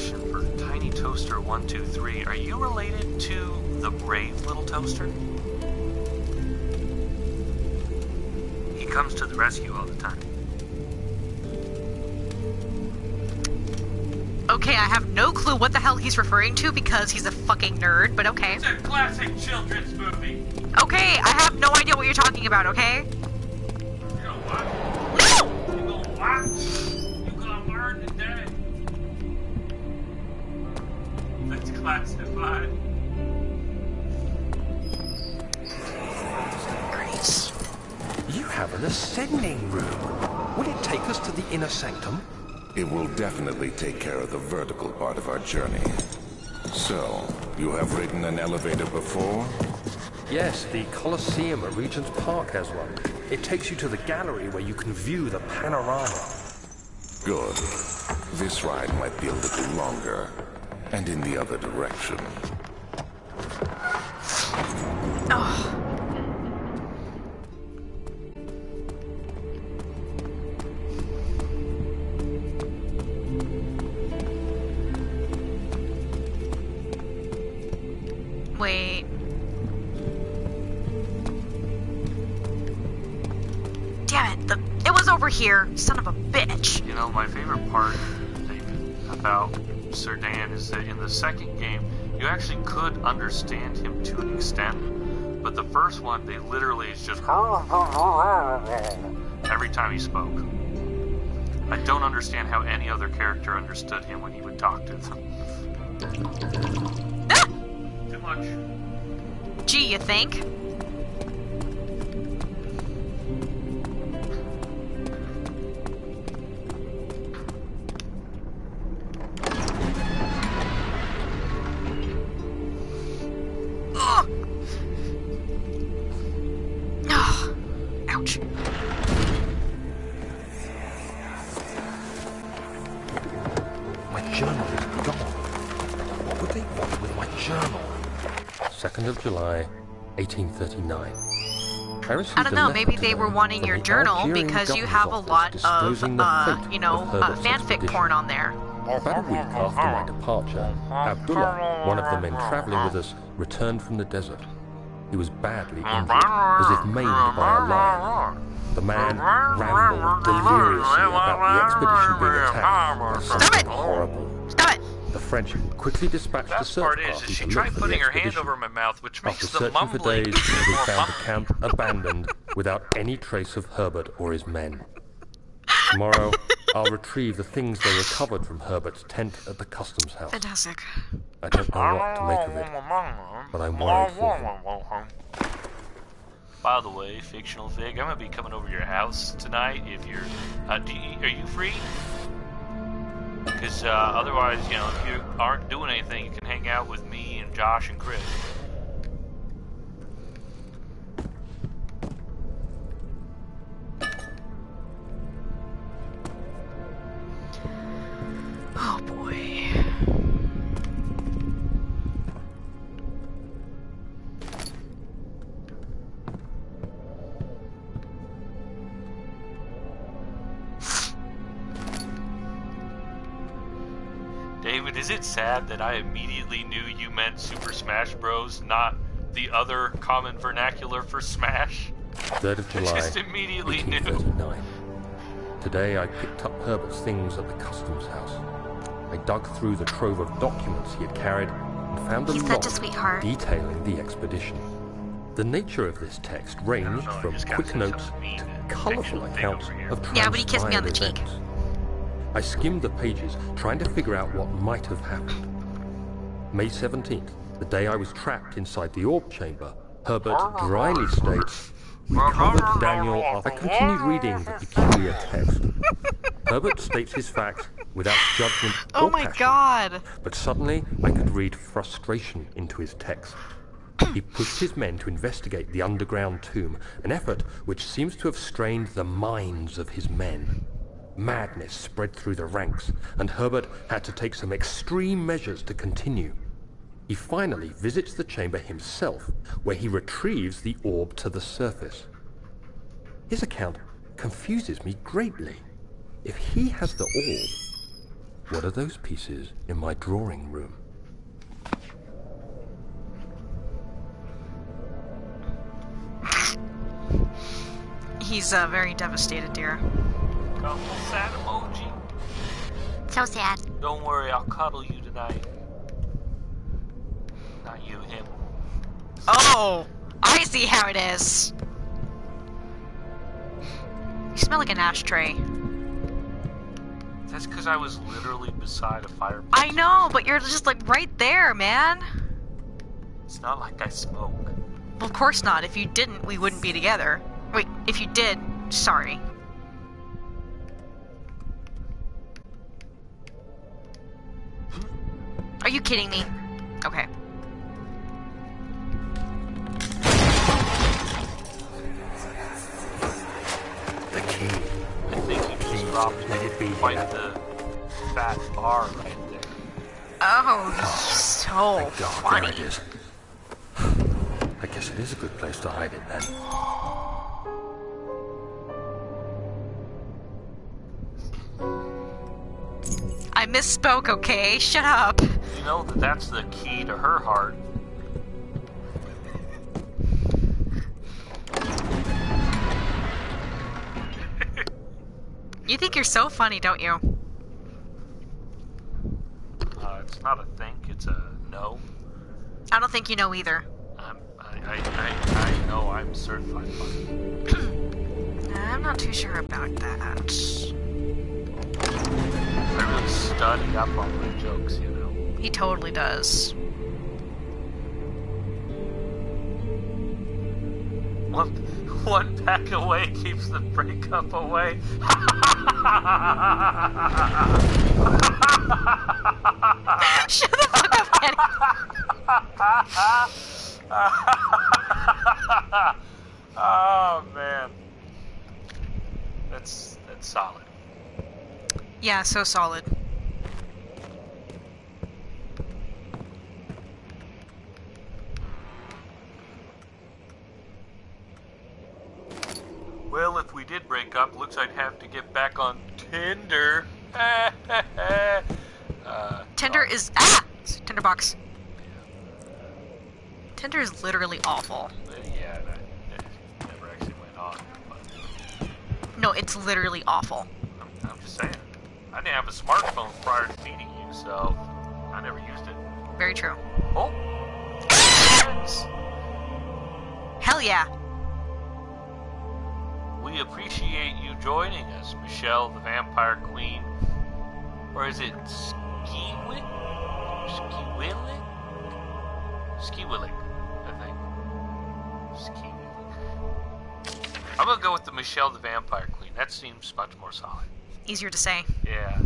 question for Tiny Toaster 123. Are you related to the brave little toaster? He comes to the rescue all the time. Okay, I have no clue what the hell he's referring to because he's a fucking nerd, but okay. It's a classic children's movie. Okay, I have no idea what you're talking about, okay? You know what? No! You know what? You gonna learn today. That's classified. Grace. You have an ascending room. Will it take us to the inner sanctum? It will definitely take care of the vertical part of our journey. So, you have ridden an elevator before? Yes, the Colosseum at Regent's Park has one. It takes you to the gallery where you can view the panorama. Good. This ride might be a little longer, and in the other direction. Oh. Wait. Damn it, it was over here, son of a bitch. You know, my favorite part, David, about Sir Dan is that in the second game, you actually could understand him to an extent, but the first one, they literally, it's just every time he spoke. I don't understand how any other character understood him when he would talk to them. Too much. Gee, you think? Ugh. Oh, ouch. My journal is gone. What would they want with my journal? 2nd of July, 1839. I don't know, maybe they were wanting your journal because you have a lot of, fanfic porn on there. About a week after my departure, Abdullah, one of the men traveling with us, returned from the desert. He was badly injured, as if maimed by a lion. The man rambled deliriously about the expedition being attacked. Stop it! Horrible. Stop it! The French quickly dispatched a Best search part party is she to tried look for putting the her hand expedition. over my mouth, which After makes the searching for mumbling days, they more found the mumbling. camp abandoned without any trace of Herbert or his men. Tomorrow, I'll retrieve the things they recovered from Herbert's tent at the customs house. Fantastic. I don't know what to make of it, but I'm worried for him. By the way, Fictional Fig, I'm gonna be coming over to your house tonight. If you're, are you free? Because otherwise, if you aren't doing anything, you can hang out with me and Josh and Chris. Oh boy. David, is it sad that I immediately knew you meant Super Smash Bros, not the other common vernacular for Smash? 3rd of July, Just immediately knew. 1839. Today I picked up Herbert's things at the customs house. I dug through the trove of documents he had carried and found a He's log such a sweetheart. detailing the expedition. The nature of this text ranged from quick notes to colourful accounts of Yeah, but he kissed me on the transpired cheek. events. I skimmed the pages, trying to figure out what might have happened. May 17th, the day I was trapped inside the orb chamber, Herbert dryly states, "Recovered Daniel." I continued reading the peculiar text. Herbert states his facts without judgment Oh or my passion, god. but suddenly I could read frustration into his text. He pushed his men to investigate the underground tomb, an effort which seems to have strained the minds of his men. Madness spread through the ranks, and Herbert had to take some extreme measures to continue. He finally visits the chamber himself, where he retrieves the orb to the surface. His account confuses me greatly. If he has the orb, What are those pieces in my drawing room? He's very devastated, dear. Got a little sad emoji. So sad. Don't worry, I'll cuddle you tonight. Not you, him. Oh! I see how it is! You smell like an ashtray. That's because I was literally beside a fireplace. I know, but you're just like right there, man. It's not like I smoke. Well, of course not. If you didn't, we wouldn't be together. Wait, if you did, sorry. Are you kidding me? Okay. The key. I think you just dropped Let it be quite here. the fat bar right there. Oh, he's so Thank God, funny. there it is. I guess it is a good place to hide it then. I misspoke, okay? Shut up. You know that that's the key to her heart. You think you're so funny, don't you? It's not a think, it's a no. I don't think you know either. I know I'm certified funny. I'm not too sure about that. I really study up on my jokes, you know. He totally does. One pack away keeps the breakup away. Shut the fuck up, Kenny. Oh man, that's solid. Yeah, so solid. Well, if we did break up, looks I'd have to get back on Tinder. Tinder is Tinderbox. Tinder is literally awful. Yeah, that never actually went on. But No, it's literally awful. I'm just saying. I didn't have a smartphone prior to meeting you, so I never used it. Very true. Oh. Hell yeah. We appreciate you joining us, Michelle, the Vampire Queen. Or is it Skiwick? Skiwillick? Skiwillick, I think. Skiwillick. I'm gonna go with the Michelle, the Vampire Queen. That seems much more solid. Easier to say. Yeah.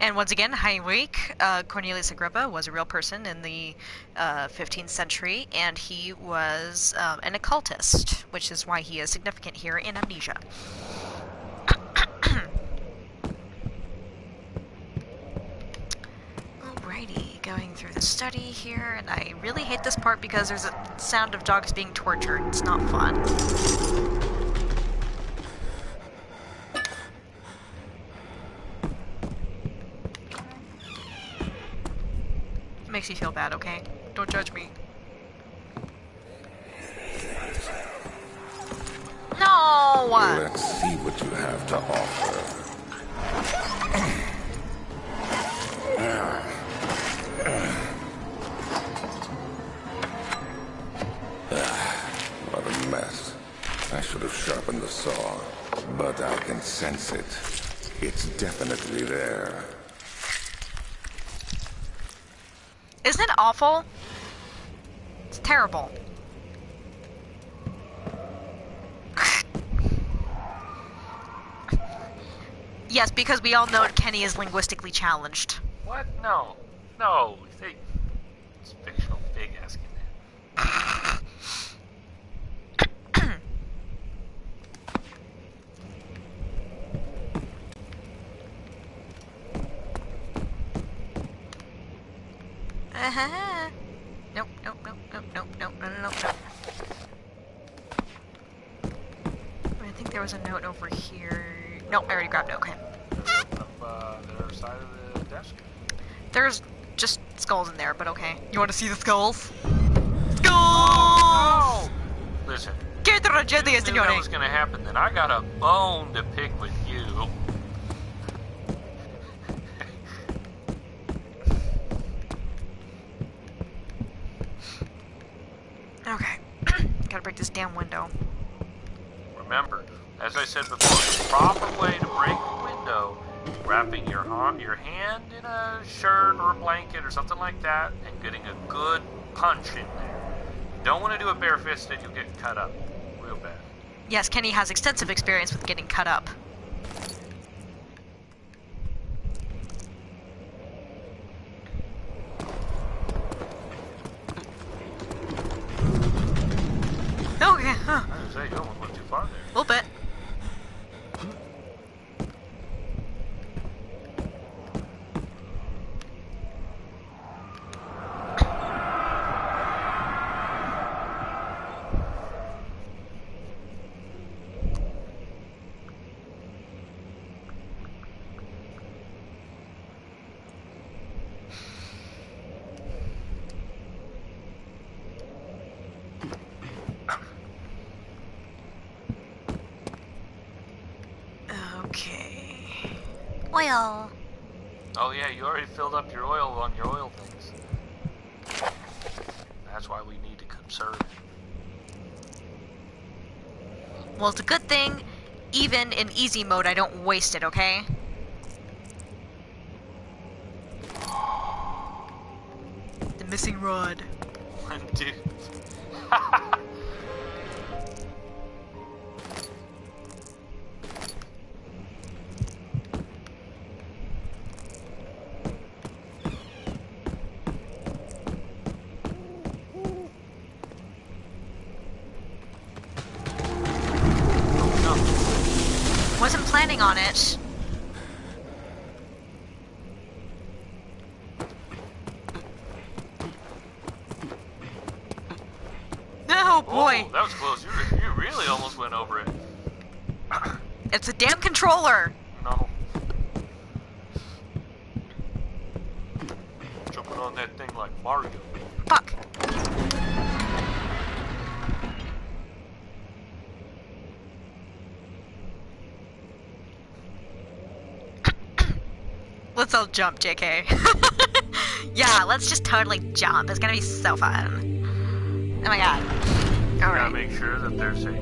And once again, Heinrich Cornelius Agrippa was a real person in the 15th century, and he was an occultist, which is why he is significant here in Amnesia. Alrighty, going through the study here, and I really hate this part because there's a sound of dogs being tortured. It's not fun. Makes you feel bad, okay? Don't judge me. No! Let's see what you have to offer. What a mess. I should have sharpened the saw, but I can sense it. It's definitely there. Isn't it awful? It's terrible. Yes, because we all know Kenny is linguistically challenged. What? No. No. It's fictional. Big asking that. Uh-huh. Nope. no. I think there was a note over here. Nope, I already grabbed it. Okay. Up the other side of the desk. There's just skulls in there, but okay. You want to see the skulls? Skulls! Oh, no! Listen. Che tragedia, If you knew that signore. was gonna happen, then I got a bone to pick with you. Okay. Gotta break this damn window. Remember, as I said before, the proper way to break a window, wrapping your hand in a shirt or a blanket or something like that, and getting a good punch in there. You don't want to do it bare-fisted, you'll get cut up real bad. Yes, Kenny has extensive experience with getting cut up. Okay, huh. I was gonna say, you almost went too far there. A little bit. Okay. Oil. Oh yeah, you already filled up your oil on your oil things. That's why we need to conserve. Well, it's a good thing, even in easy mode, I don't waste it, okay? The missing rod. Dude. Wasn't planning on it. Oh boy. Oh, that was close. You really almost went over it. It's a damn controller. No. Jumping on that thing like Mario. Fuck. Let's all jump, JK. Yeah, let's just totally jump. It's gonna be so fun. Oh my god. You gotta Alright. make sure that there's a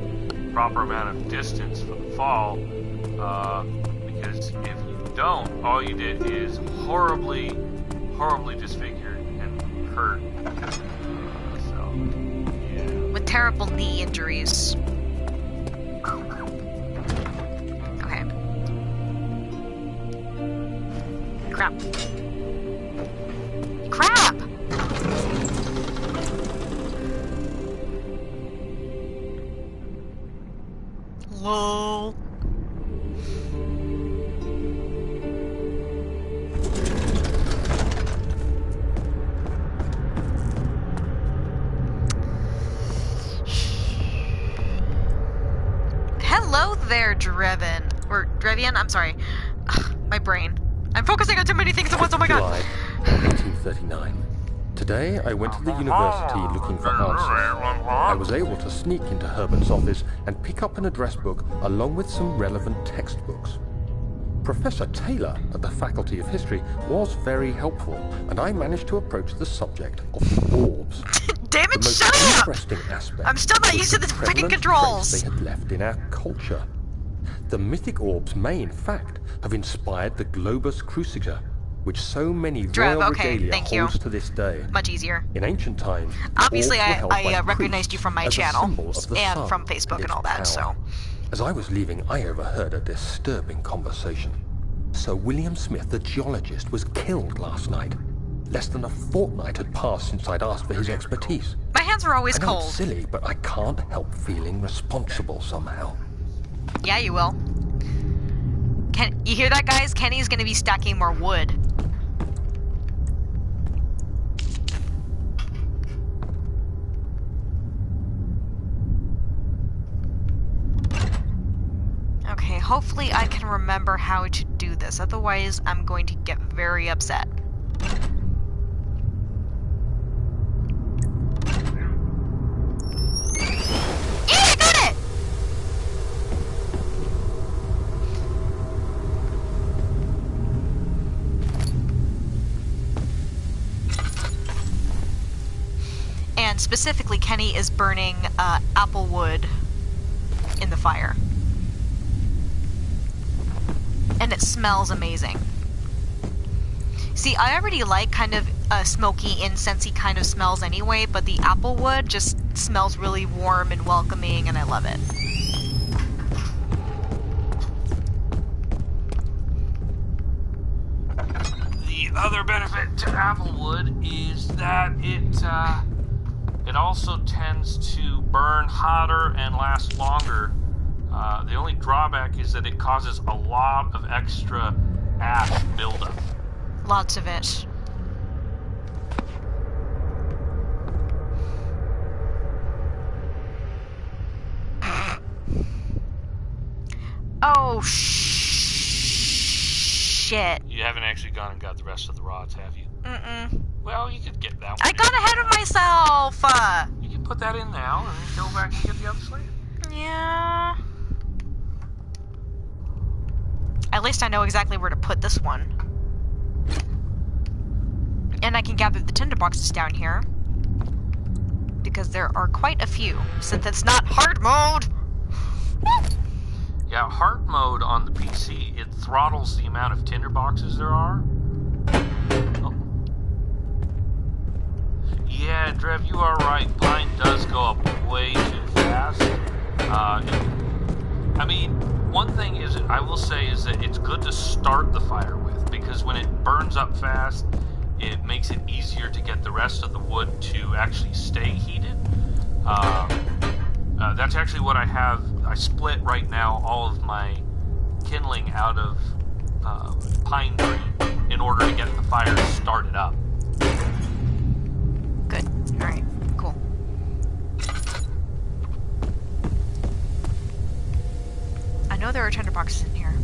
proper amount of distance for the fall, because if you don't, all you did is horribly disfigured and hurt. So, yeah. With terrible knee injuries. Okay. Crap. Crap! Lol. Hello there, Drevian. Or Drevian? I'm sorry. Ugh, my brain. I'm focusing on too many things at once. Oh my god. July 1839. Today, I went to the university looking for answers. I was able to sneak into Herbert's office and pick up an address book along with some relevant textbooks. Professor Taylor at the Faculty of History was very helpful, and I managed to approach the subject of the orbs. Damn The it, most shut up! interesting aspect I'm still not was used to the the freaking prevalent controls. trace they had left in our culture. The mythic orbs may, in fact, have inspired the globus cruciger, which so many royal okay, regalia thank you. holds to this day. Much easier. In ancient times, Obviously, orbs were held by I recognized you from my priests as a channel symbol of the and sun from Facebook and its all that, power. so. As I was leaving, I overheard a disturbing conversation. Sir William Smith, the geologist, was killed last night. Less than a fortnight had passed since I'd asked for his expertise. My hands are always I know cold. it's silly, but I can't help feeling responsible somehow. Yeah, you will. You hear that, guys? Kenny's gonna be stacking more wood. hopefully I can remember how to do this. Otherwise, I'm going to get very upset. Yeah, I got it! And specifically, Kenny is burning apple wood in the fire. And it smells amazing. See, I already like kind of smoky, incensey kind of smells anyway, but the apple wood just smells really warm and welcoming, and I love it. The other benefit to applewood is that it also tends to burn hotter and last longer. The only drawback is that it causes a lot of extra ash buildup. Lots of it. Oh, shit. You haven't actually gone and got the rest of the rods, have you? Mm-mm. Well, you could get that one. I got ahead of myself! You can put that in now and then go back and get the other slate. Yeah. At least I know exactly where to put this one. And I can gather the tinderboxes down here. Because there are quite a few, since it's not hard mode! Yeah, hard mode on the PC, it throttles the amount of tinderboxes there are. Oh. Yeah, Drev, you are right. Pine does go up way too fast. I mean, one thing is, I will say, is that it's good to start the fire with, because when it burns up fast, it makes it easier to get the rest of the wood to actually stay heated. That's actually what I have. I split right now all of my kindling out of pine tree in order to get the fire started up. Good. Alright, cool. I know there are tinderboxes in here.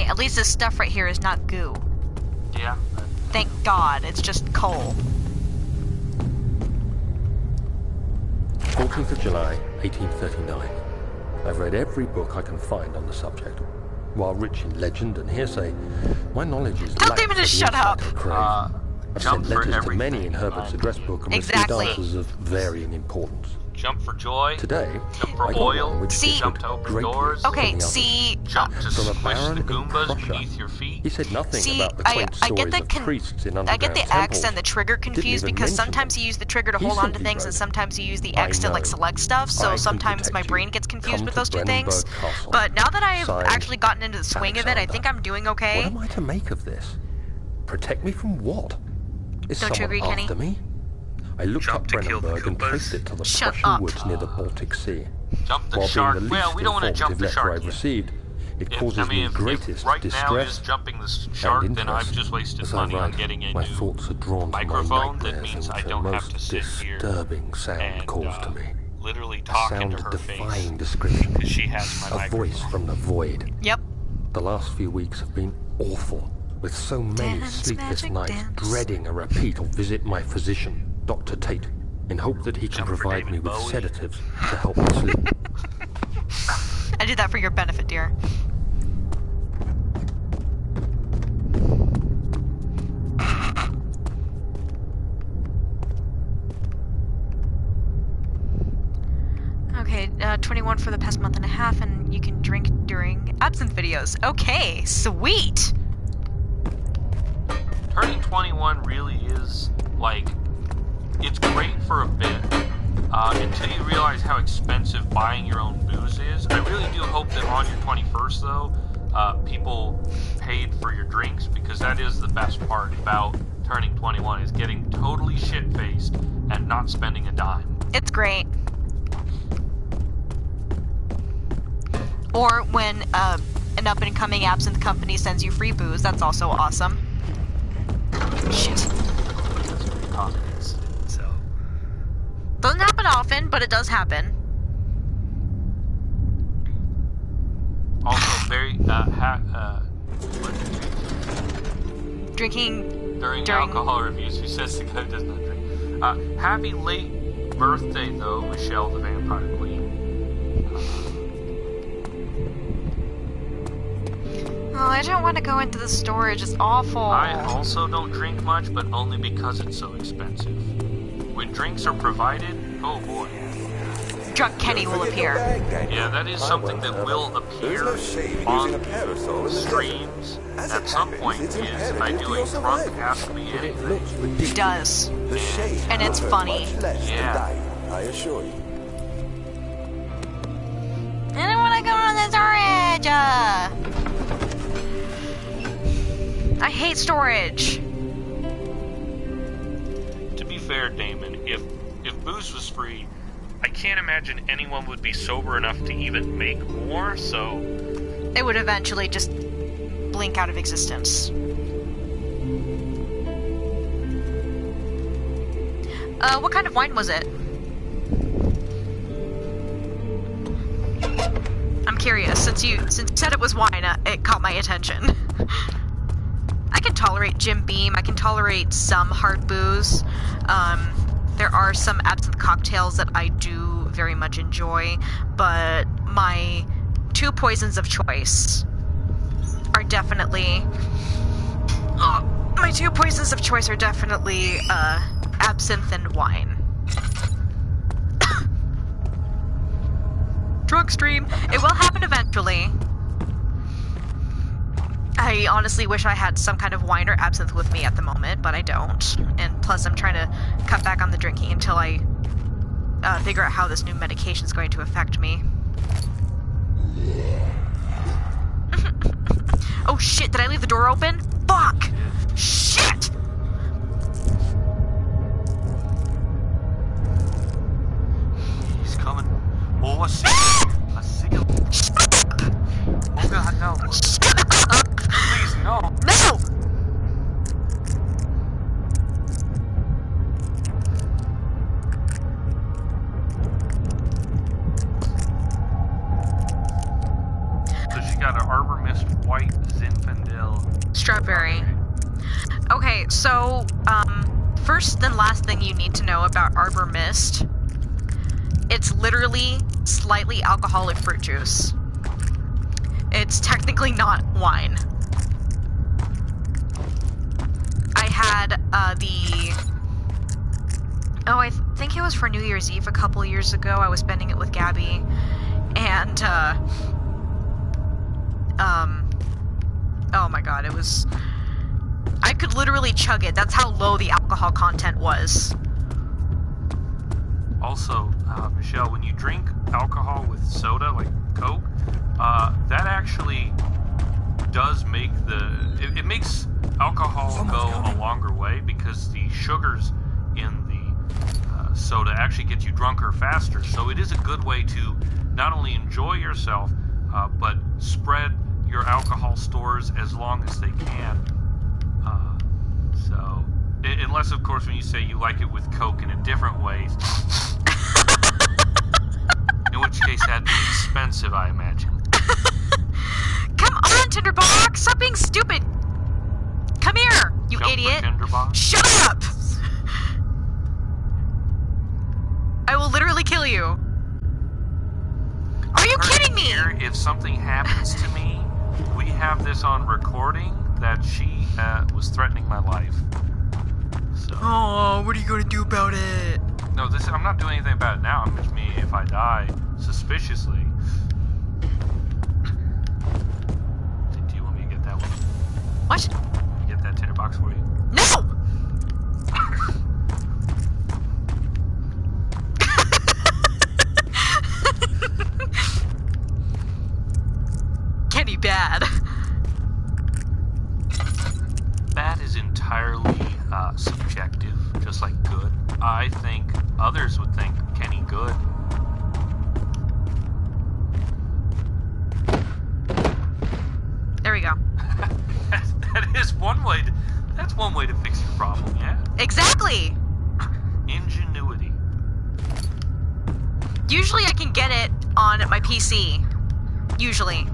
At least this stuff right here is not goo. Yeah. Thank God, it's just coal. 14th of July, 1839. I've read every book I can find on the subject. While rich in legend and hearsay, my knowledge is Tell lax them to of the shut insight up. I crave. I've sent letters to many in Herbert's address book and Exactly. received answers of varying importance. Jump for joy. Today, Jump for I got oil. one which See- Jump differed to open greatly doors. from Okay, the others. see, Jump to From a squish baron the in Goombas Prussia. beneath your feet. He said nothing see, about the quaint I get stories the of priests in I underground get the X temples. and the trigger Didn't confused even because mention sometimes them. you use the trigger to He hold on to simply things and wrote, sometimes you use the "I X to like know. select stuff, so I can sometimes protect my you. brain gets confused Come with to those two things. Brennenburg Castle." But now that I've Signed, actually gotten into the swing of it, I think Alexander. I'm doing What okay. am I to make of this? Protect me from what? Is Don't you someone agree, Kenny? after me? I looked Jump up to kill the Brennenburg and Goombas. traced it to the Shut Prussian up. woods near the Baltic Sea. Jump the While shark. being the Well, least we don't want to jump informative the letter shark I've yet. received, it causes me if greatest right now distress is jumping the and shark, interest. then I've just wasted As I money on write, getting a my new thoughts are drawn to my microphone. That nightmares, means in I which a don't have most to sit here disturbing sound and calls to me. literally A talk sound into her defying face description. because she has my A microphone. voice from the void. Yep. The last few weeks have been awful, with so many Dance, sleepless magic nights, dance. dreading a repeat or visit my physician, Dr. Tate, in hope that he can Jump for provide me David with Bowie. sedatives to help me sleep. I did that for your benefit, dear. Okay, 21 for the past month and a half, and you can drink during absinthe videos. Okay, sweet! Turning 21 really is, like, it's great for a bit, until you realize how expensive buying your own booze is. I really do hope that on your 21st, though, people paid for your drinks, because that is the best part about turning 21, is getting totally shit-faced and not spending a dime. It's great. Or when an up-and-coming absinthe company sends you free booze, that's also awesome. Shit. So. Doesn't happen often, but it does happen. Also, very, Drinking during alcohol reviews, who says the guy does not drink. Happy late birthday, though, Michelle the Vampire Queen. Oh, I don't want to go into the storage. It's awful. I also don't drink much, but only because it's so expensive. When drinks are provided, oh boy. Drunk Kenny will appear. Yeah, that is something that will appear on streams at some point. Is if I do a drunk ask me anything. It does. And it's funny. Yeah. I assure you. I don't want to go on the storage. I hate storage. To be fair, Damon, if booze was free, I can't imagine anyone would be sober enough to even make more, so... It would eventually just blink out of existence. What kind of wine was it? I'm curious, since you said it was wine, it caught my attention. I can tolerate Jim Beam, I can tolerate some hard booze. There are some absinthe cocktails that I do very much enjoy, but my two poisons of choice are definitely... my two poisons of choice are definitely, absinthe and wine. Drunk stream. It will happen eventually. I honestly wish I had some kind of wine or absinthe with me at the moment, but I don't. And plus, I'm trying to cut back on the drinking until I figure out how this new medication is going to affect me. Oh shit, did I leave the door open? Fuck! Shit! He's coming. Oh, I see him. I see him. Oh god, no. Please, no. No! So she got an Arbor Mist White Zinfandel. Strawberry. Okay, so, first and last thing you need to know about Arbor Mist. It's literally slightly alcoholic fruit juice. It's technically not wine. I had, I think it was for New Year's Eve a couple years ago. I was spending it with Gabby, and, oh my god, it was... I could literally chug it. That's how low the alcohol content was. Also, Michelle, when you drink alcohol with soda, like Coke, that actually does make it makes alcohol go a longer way, because the sugars in the soda actually get you drunker faster. So it is a good way to not only enjoy yourself, but spread your alcohol stores as long as they can. So, unless of course when you say you like it with Coke in a different way, in which case that'd be expensive, I imagine. Come on, Tinderbox! Stop being stupid! Come here, you Jump idiot! for Tinderbox? Shut up! I will literally kill you. Are you kidding me? Here, if something happens to me, we have this on recording that she was threatening my life. So. Oh, what are you gonna do about it? No, I'm not doing anything about it now. I'm just me if I die suspiciously. Do you want me to get that one? What? Get that tinderbox for you? No! Kenny bad. entirely subjective, just like good. I think others would think Kenny good. There we go. that is one way. That's one way to fix your problem. Yeah. Exactly. Ingenuity. Usually I can get it on my PC. Usually.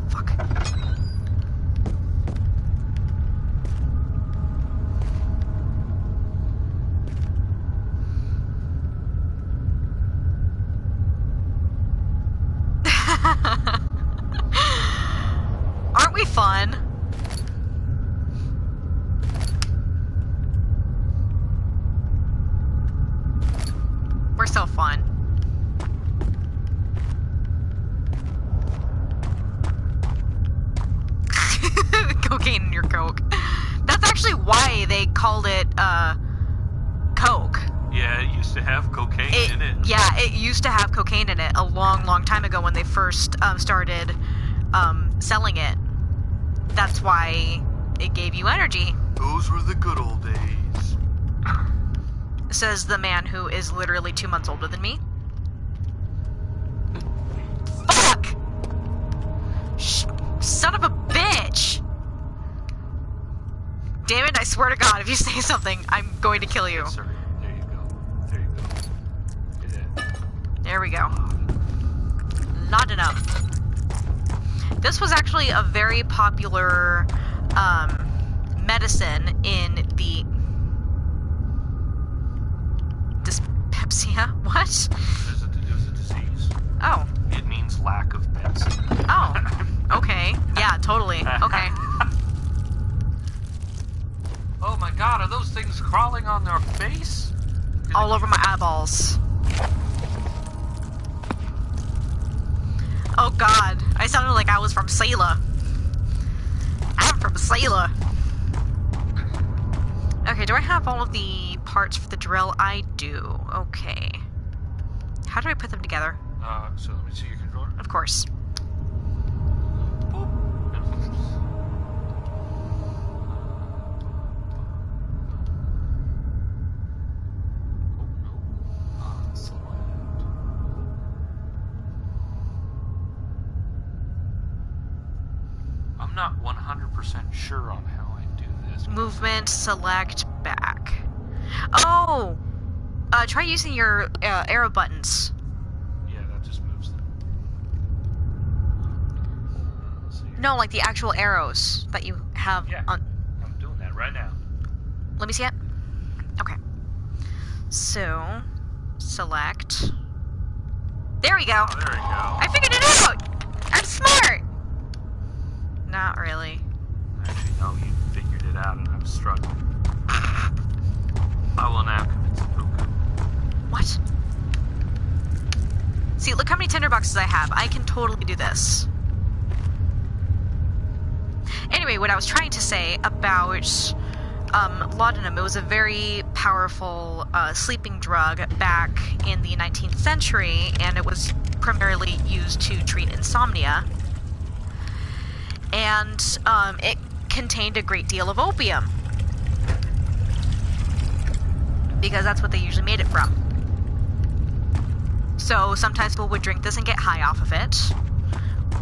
Fuck. Aren't we fun? We're so fun. Cocaine in your Coke. That's actually why they called it, Coke. Yeah, it used to have cocaine in it. Yeah, it used to have cocaine in it a long, long time ago when they first started selling it. That's why it gave you energy. Those were the good old days. Says the man who is literally 2 months older than me. Fuck! Son of a bitch! Damn it, I swear to God, if you say something, I'm going to kill you. Yes, sir. There you go. There you go. Get it. There we go. Laudanum. This was actually a very popular medicine in the dyspepsia. What? It was a disease. Oh. It means lack of Pepsi. Oh. Okay. Yeah, totally. Okay. Oh my God, are those things crawling on their face? All over my eyeballs. Oh God, I sounded like I was from Sailor. I'm from Sailor. Okay, do I have all of the parts for the drill? I do. Okay. How do I put them together? So let me see your controller. Of course. Boop. I'm not 100% sure on how I do this. Movement, select, back. Oh! Try using your arrow buttons. Yeah, that just moves them. Let's see. No, like the actual arrows that you have Yeah, on... I'm doing that right now. Let me see it. Okay. So, select. There we go. Oh, there we go. I figured it out! I'm smart! Not really. Actually, no, you figured it out and I'm struggling. I will now commit seppuku. What? See, look how many tinderboxes I have. I can totally do this. Anyway, what I was trying to say about laudanum, it was a very powerful sleeping drug back in the 19th century, and it was primarily used to treat insomnia. And it contained a great deal of opium, because that's what they usually made it from. So sometimes people would drink this and get high off of it,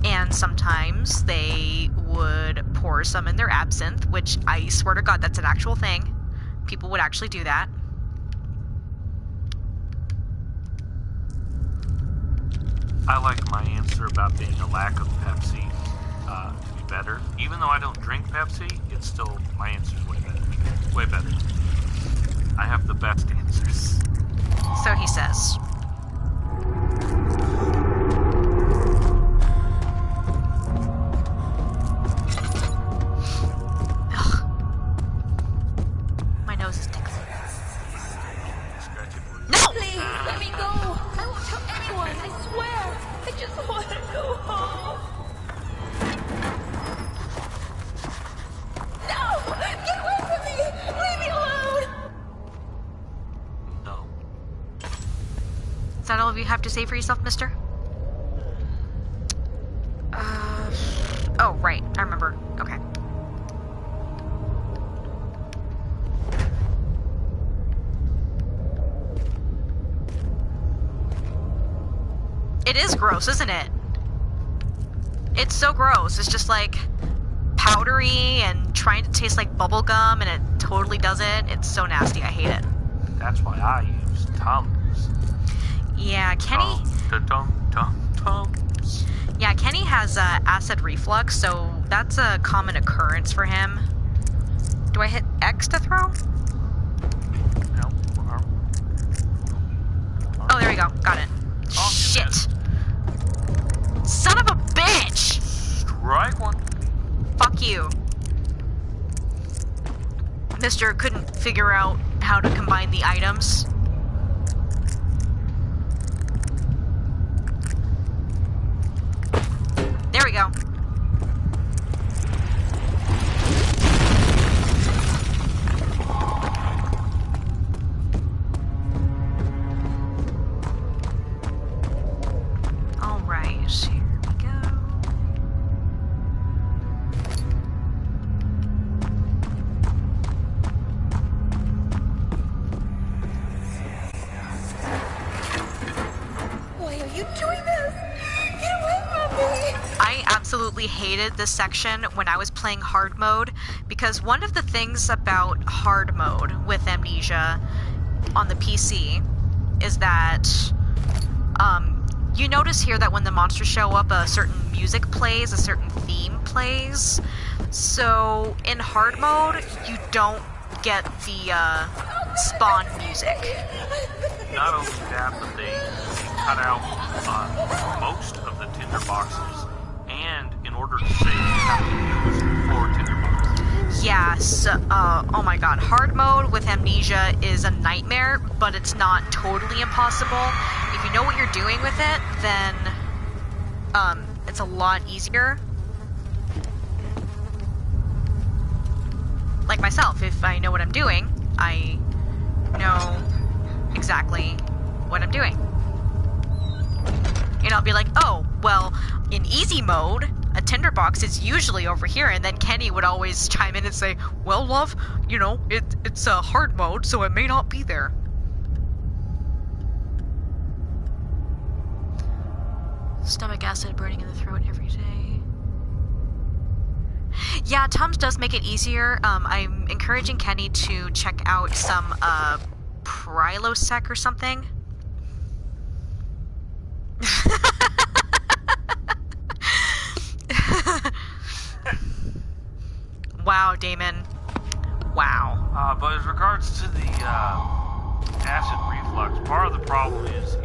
and sometimes they would pour some in their absinthe, which I swear to God, that's an actual thing. People would actually do that. I like my answer about being a lack of Pepsi to be better. Even though I don't drink Pepsi, it's still, my answer's way better. Way better. I have the best answers. So he says. Ugh. My nose is tickling. Scratch it. No! Please, let me go. I won't tell anyone, I swear. I just want to go home. No! Get away from me! Leave me alone! No. Is that all you have to say for yourself, mister? Oh, right. I remember. Okay. It is gross, isn't it? It's so gross. It's just like powdery and trying to taste like bubble gum, and it totally doesn't. It's so nasty. I hate it. That's why I use Tums. Yeah, Kenny. Tums. Yeah, Kenny has acid reflux, so that's a common occurrence for him. Do I hit X to throw? No. Oh, there we go. Got it. Oh, Shit. Son of a bitch! Strike one. Fuck you. Mister couldn't figure out how to combine the items. There we go. Alright, here we go. Why are you doing this? Get away from me! I absolutely hated this section when I was playing hard mode, because one of the things about hard mode with Amnesia on the PC is that you notice here that when the monsters show up, a certain music plays, a certain theme plays. So in hard mode, you don't get the spawn music. Not only that, but they cut out most of the tinder boxes, and in order to save, you have to use 4 tinder boxes. Yes, oh my god, hard mode with Amnesia is a nightmare, but it's not totally impossible. If you know what you're doing with it, then, it's a lot easier. Like myself, if I know what I'm doing, I know exactly what I'm doing. You know, I'll be like, oh, well, in easy mode, a tinderbox is usually over here, and then Kenny would always chime in and say, well, love, you know, it's a hard mode, so it may not be there. Stomach acid burning in the throat every day. Yeah, Tums does make it easier. I'm encouraging Kenny to check out some, Prilosec or something. Wow, Damon. Wow. But as regards to the acid reflux, part of the problem is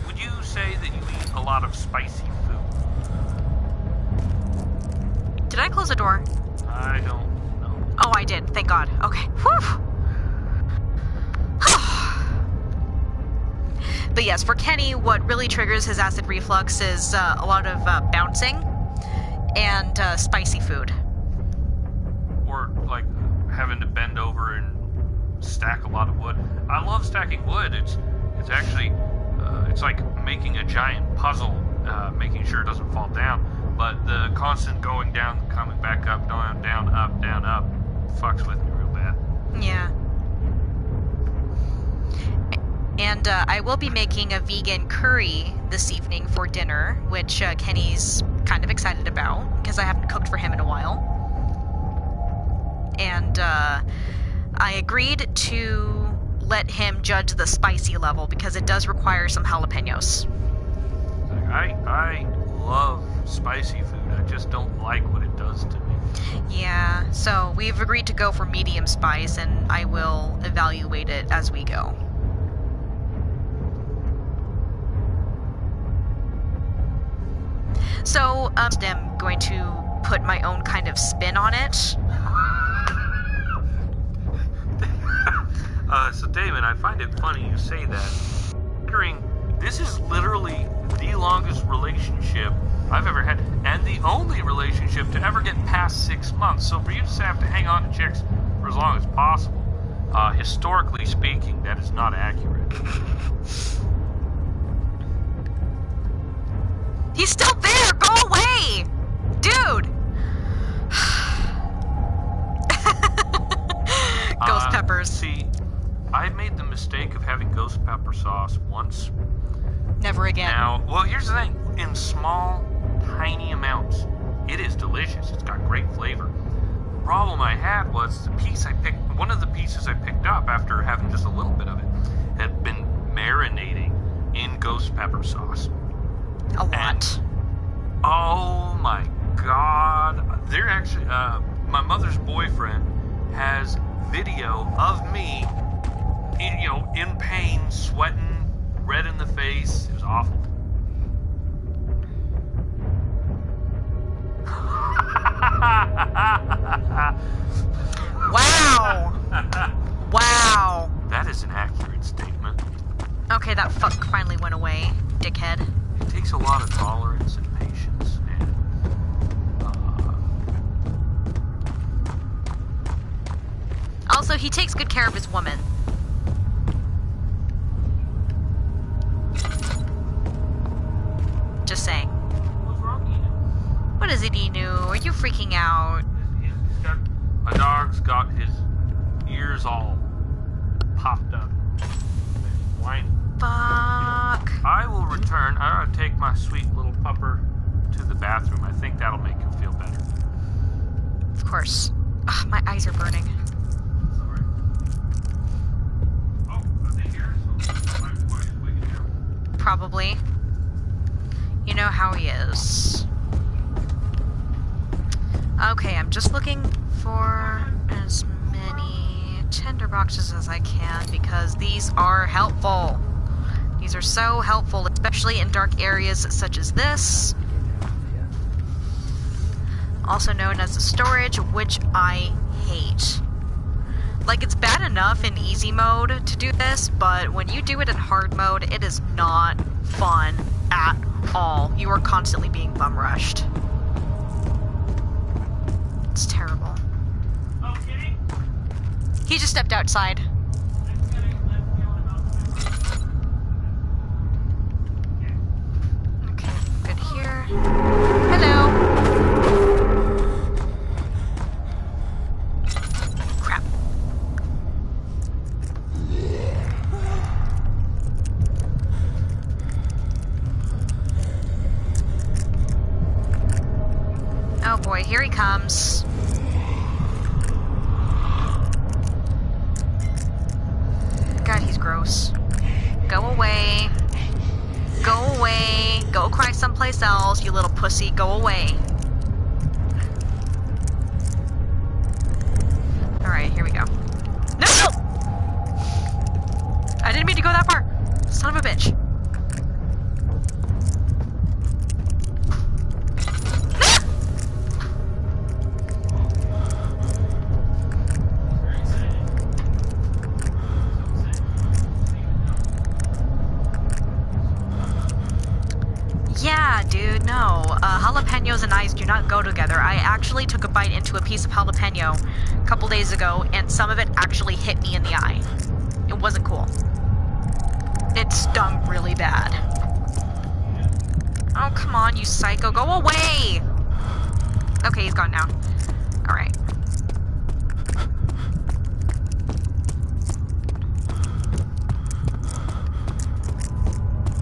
would you say that you eat a lot of spicy food? Did I close the door? I don't know. Oh, I did. Thank God. Okay. Whew. But yes, for Kenny, what really triggers his acid reflux is a lot of bouncing and spicy food. Or, like, having to bend over and stack a lot of wood. I love stacking wood. It's actually, it's like making a giant puzzle, making sure it doesn't fall down. But the constant going down, coming back up, down, up, fucks with me real bad. Yeah. And I will be making a vegan curry this evening for dinner, which Kenny's kind of excited about, because I haven't cooked for him in a while. And I agreed to let him judge the spicy level, because it does require some jalapenos. I love spicy food. I just don't like what it does to me. Yeah, so we've agreed to go for medium spice, and I will evaluate it as we go. So, I'm going to put my own kind of spin on it. So Damon, I find it funny you say that. Considering this is literally the longest relationship I've ever had, and the only relationship to ever get past 6 months. So for you to have to hang on to chicks for as long as possible, historically speaking, that is not accurate. He's still there! Now, well, here's the thing. In small, tiny amounts, it is delicious. It's got great flavor. The problem I had was one of the pieces I picked up after having just a little bit of it had been marinating in ghost pepper sauce. A lot. And, oh my God. They're actually, my mother's boyfriend has video of me, in pain, sweating, red in the face. It was awful. Wow! Wow! That is an accurate statement. Okay, that fuck finally went away, dickhead. It takes a lot of tolerance and patience, and Also, he takes good care of his woman. Just saying. what's wrong with you? What is it, Inu? Are you freaking out? My dog's got his ears all popped up. Whining. Fuck. I will return. I gotta take my sweet little pupper to the bathroom. I think that'll make him feel better. Of course. Ugh, my eyes are burning. Sorry. Oh, are they here? So my wife's waking up. Probably. You know how he is. Okay, I'm just looking for as many tinder boxes as I can because these are helpful. These are so helpful, especially in dark areas such as this. Also known as the storage, which I hate. Like, it's bad enough in easy mode to do this, but when you do it in hard mode, it is not fun at all. You are constantly being bum rushed. It's terrible. Oh, Kitty? He just stepped outside. Okay, good here. Hello. Crap. Oh boy, here he comes. God, he's gross. Go away. Go away. Go cry someplace else, you little pussy. Go away. Alright, here we go. No! I didn't mean to go that far. Son of a bitch. Yeah, dude, no. Jalapenos and eyes do not go together. I actually took a bite into a piece of jalapeno a couple days ago, and some of it actually hit me in the eye. It wasn't cool. It stung really bad. Oh, come on, you psycho. Go away! Okay, he's gone now. Alright.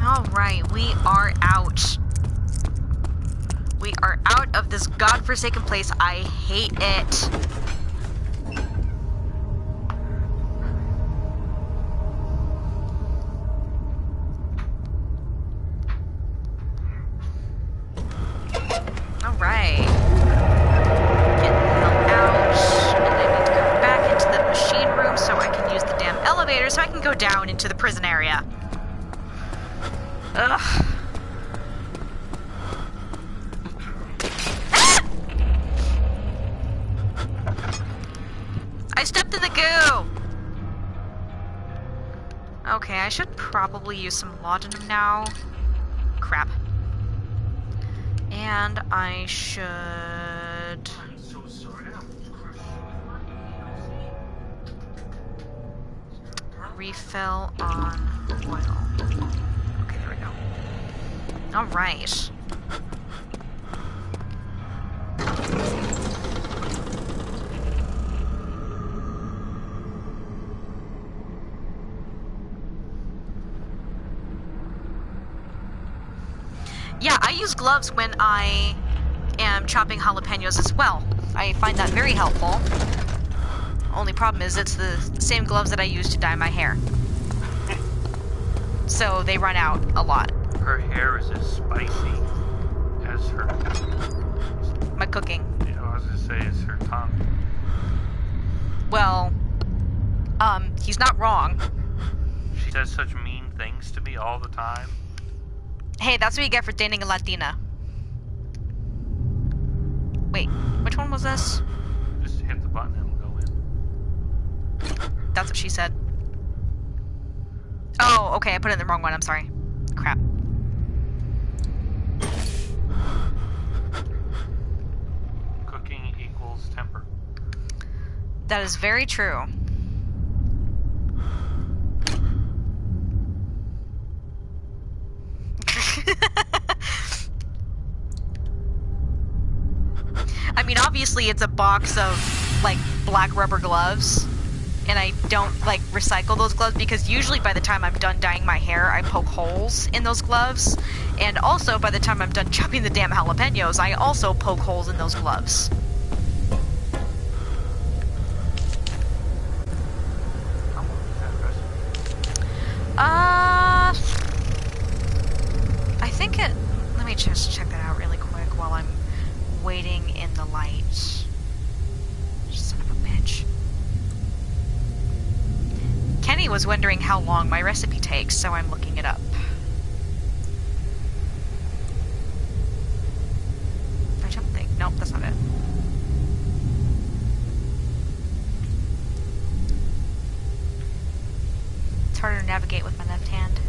Alright, we are out. We are out of this godforsaken place. I hate it. Alright. Get the hell out. And I need to go back into the machine room so I can use the damn elevator so I can go down into the prison area. Ugh. Ah! I stepped in the goo! Okay, I should probably use some laudanum now. Crap. And I should refill on oil. Okay, there we go. Alright. Yeah, I use gloves when I am chopping jalapenos as well. I find that very helpful. Only problem is it's the same gloves that I use to dye my hair. So they run out a lot. Her hair is as spicy as her... My cooking. You know, I was gonna say, as her tongue. Well, he's not wrong. She says such mean things to me all the time. Hey, that's what you get for dating a Latina. Wait, which one was this? Just hit the button and it'll go in. That's what she said. Oh, okay, I put it in the wrong one, I'm sorry. Crap. Cooking equals temper. That is very true. I mean, obviously it's a box of, like, black rubber gloves, and I don't, like, recycle those gloves because usually by the time I'm done dyeing my hair, I poke holes in those gloves, and also by the time I'm done chopping the damn jalapenos, I also poke holes in those gloves. I think it... Let me just check that out really quick while I'm waiting in the light. Son of a bitch. Kenny was wondering how long my recipe takes, so I'm looking it up. I don't think... Nope, that's not it. It's harder to navigate with my left hand.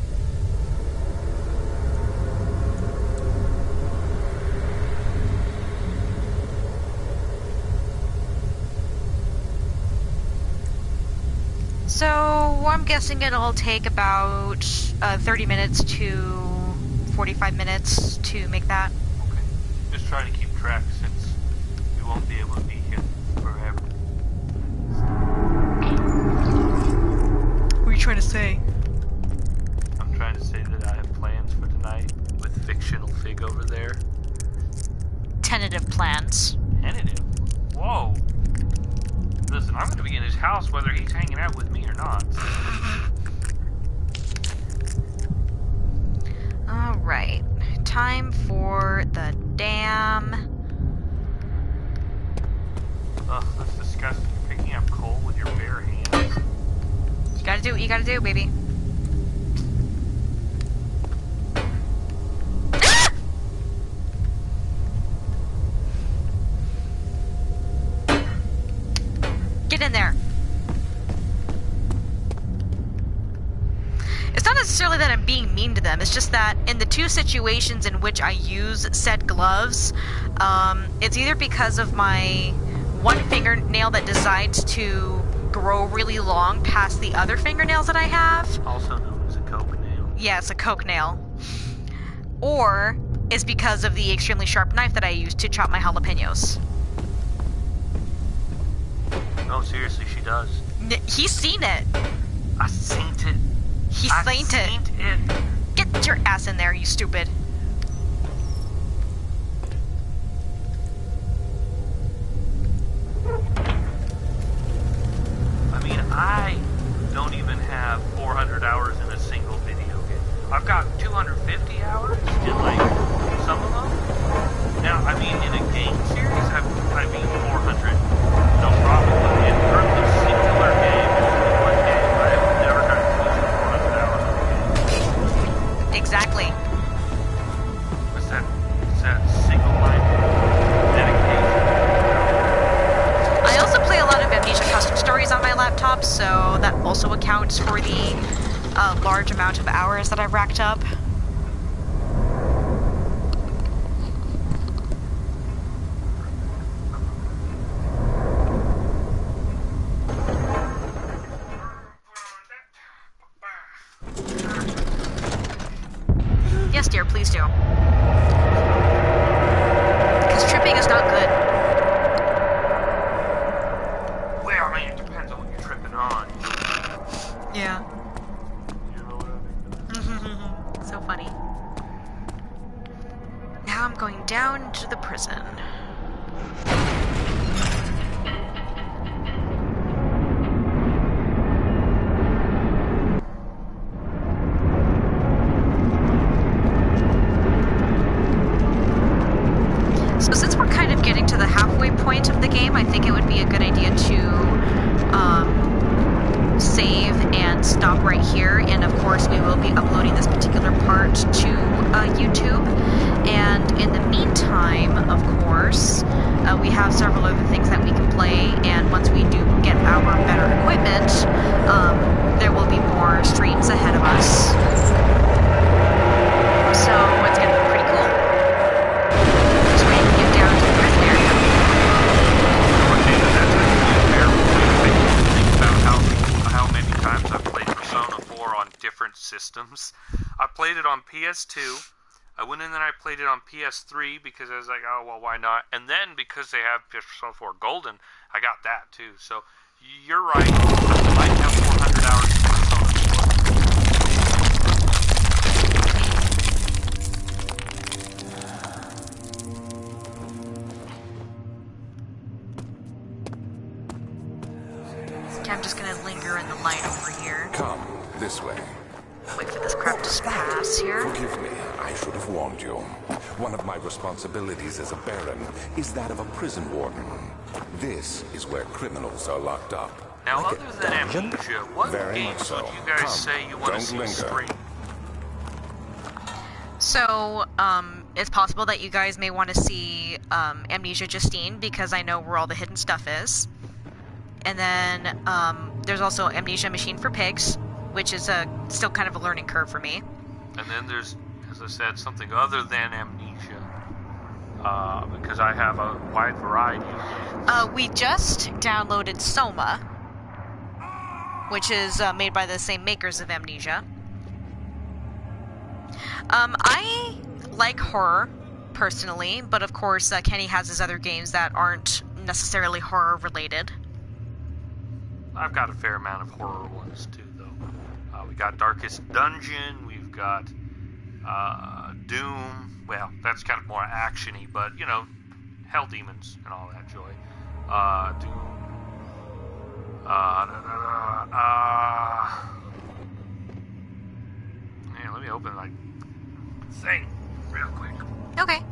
So, I'm guessing it'll take about 30 minutes to 45 minutes to make that. Okay. Just try to keep track since we won't be able to be here forever. What are you trying to say? I'm trying to say that I have plans for tonight with fictional Fig over there. Tentative plans. Tentative? Whoa. Listen, I'm going to be in his house whether he's hanging out with me or not. Alright. Time for the damn... Ugh, that's disgusting. You're picking up coal with your bare hands. You gotta do what you gotta do, baby. Get in there. It's not necessarily that I'm being mean to them, it's just that in the two situations in which I use said gloves, it's either because of my one fingernail that decides to grow really long past the other fingernails that I have. Also known as a coke nail. Yeah, it's a coke nail. Or it's because of the extremely sharp knife that I use to chop my jalapenos. No, seriously, she does. He's seen it. I seen it. He's seen it. Get your ass in there, you stupid. I mean, I don't even have 400 hours in a single video game. I've got 250 hours in, like, some of them. Now, I mean, in a game series, I mean 400. No problem. But in terms of singular game, one game, I've never had to use 400 hours in a game. Exactly. What's that? It's that single-minded dedication. I also play a lot of Amnesia custom stories on my laptop, so that also accounts for the large amount of hours that I've racked up. Yes, dear, please do. Because tripping is not good. Well, I mean, it depends on what you're tripping on. Yeah. You know what I mean? So funny. now I'm going down to the prison. So since we're kind of getting to the halfway point of the game, I think it would be a good idea to save and stop right here. And of course, we will be uploading this particular part to YouTube. And in the meantime, of course, we have several other things that we can play. And once we do get our better equipment, there will be more streams ahead of us. So it's going to be pretty cool. So we can get down to the prison area. How many times I've played Persona 4 on different systems. I played it on PS2. I went in and I played it on PS3 because I was like, oh, well, why not? And then because they have Persona 4 Golden, I got that too. So you're right. I might have 400 hours of Okay, I'm just gonna linger in the light over here. Come, this way. Wait for this crap to pass here. Forgive me, I should have warned you. One of my responsibilities as a Baron is that of a prison warden. This is where criminals are locked up. Now, other than Amnesia, what Very games much so. would you guys Come, say you want to don't see linger. stream? So, it's possible that you guys may want to see Amnesia Justine, because I know where all the hidden stuff is. And then there's also Amnesia Machine for Pigs, which is still kind of a learning curve for me. And then there's, as I said, something other than Amnesia, because I have a wide variety of games. We just downloaded Soma, which is made by the same makers of Amnesia. I like horror, personally, but of course Kenny has his other games that aren't necessarily horror related. I've got a fair amount of horror ones too, though. We got Darkest Dungeon, we've got Doom. Well, that's kind of more actiony, but you know, Hell Demons and all that joy. Doom. Yeah, let me open my thing real quick. Okay.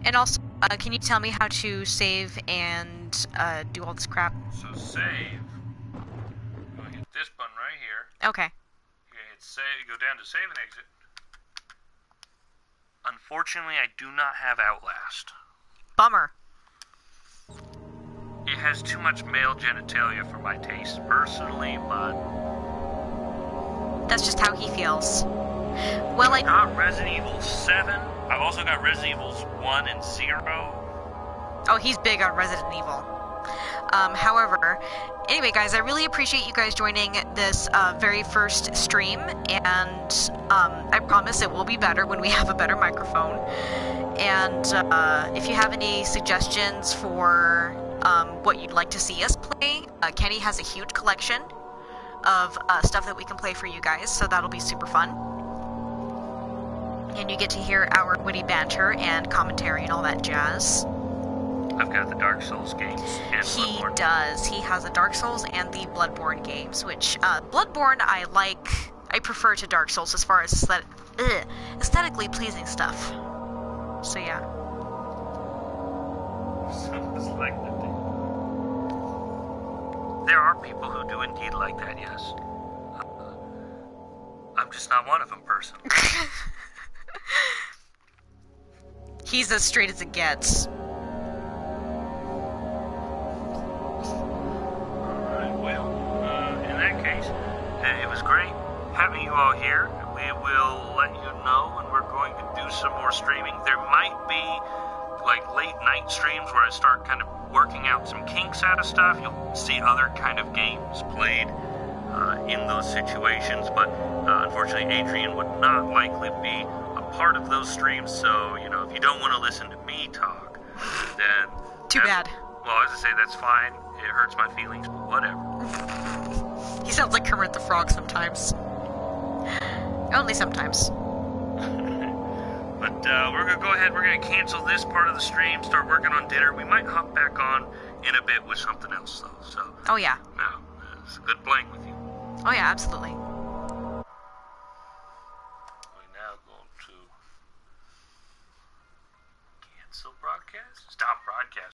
And also, can you tell me how to save and do all this crap? So save. Go hit this button right here. Okay. You hit save. Go down to save and exit. Unfortunately, I do not have Outlast. Bummer. It has too much male genitalia for my taste, personally, but That's just how he feels. Well, I've got Resident Evil 7. I've also got Resident Evil 1 and 0. Oh, he's big on Resident Evil. However, anyway, guys, I really appreciate you guys joining this very first stream, and I promise it will be better when we have a better microphone. And if you have any suggestions for what you'd like to see us play, Kenny has a huge collection of stuff that we can play for you guys, so that'll be super fun. And you get to hear our witty banter and commentary and all that jazz. I've got the Dark Souls games and He Bloodborne. does. He has the Dark Souls and the Bloodborne games, which Bloodborne I like. I prefer to Dark Souls as far as aesthetically pleasing stuff. So yeah. Sounds like the thing. There are people who do indeed like that, yes. I'm just not one of them, personally. He's as straight as it gets. Alright, well, in that case, it was great having you all here. We will let you know when we're going to do some more streaming. There might be, like, late night streams where I start kind of working out some kinks out of stuff. You'll see other kind of games played in those situations, but unfortunately Adrian would not likely be a part of those streams, so, you know, if you don't want to listen to me talk, then... Too bad. Well, as I say, that's fine. It hurts my feelings, but whatever. He sounds like Kermit the Frog sometimes. Only sometimes. But we're gonna go ahead. We're gonna cancel this part of the stream. Start working on dinner. We might hop back on in a bit with something else, though. So. Oh yeah. No, it's good playing with you. Oh yeah, absolutely.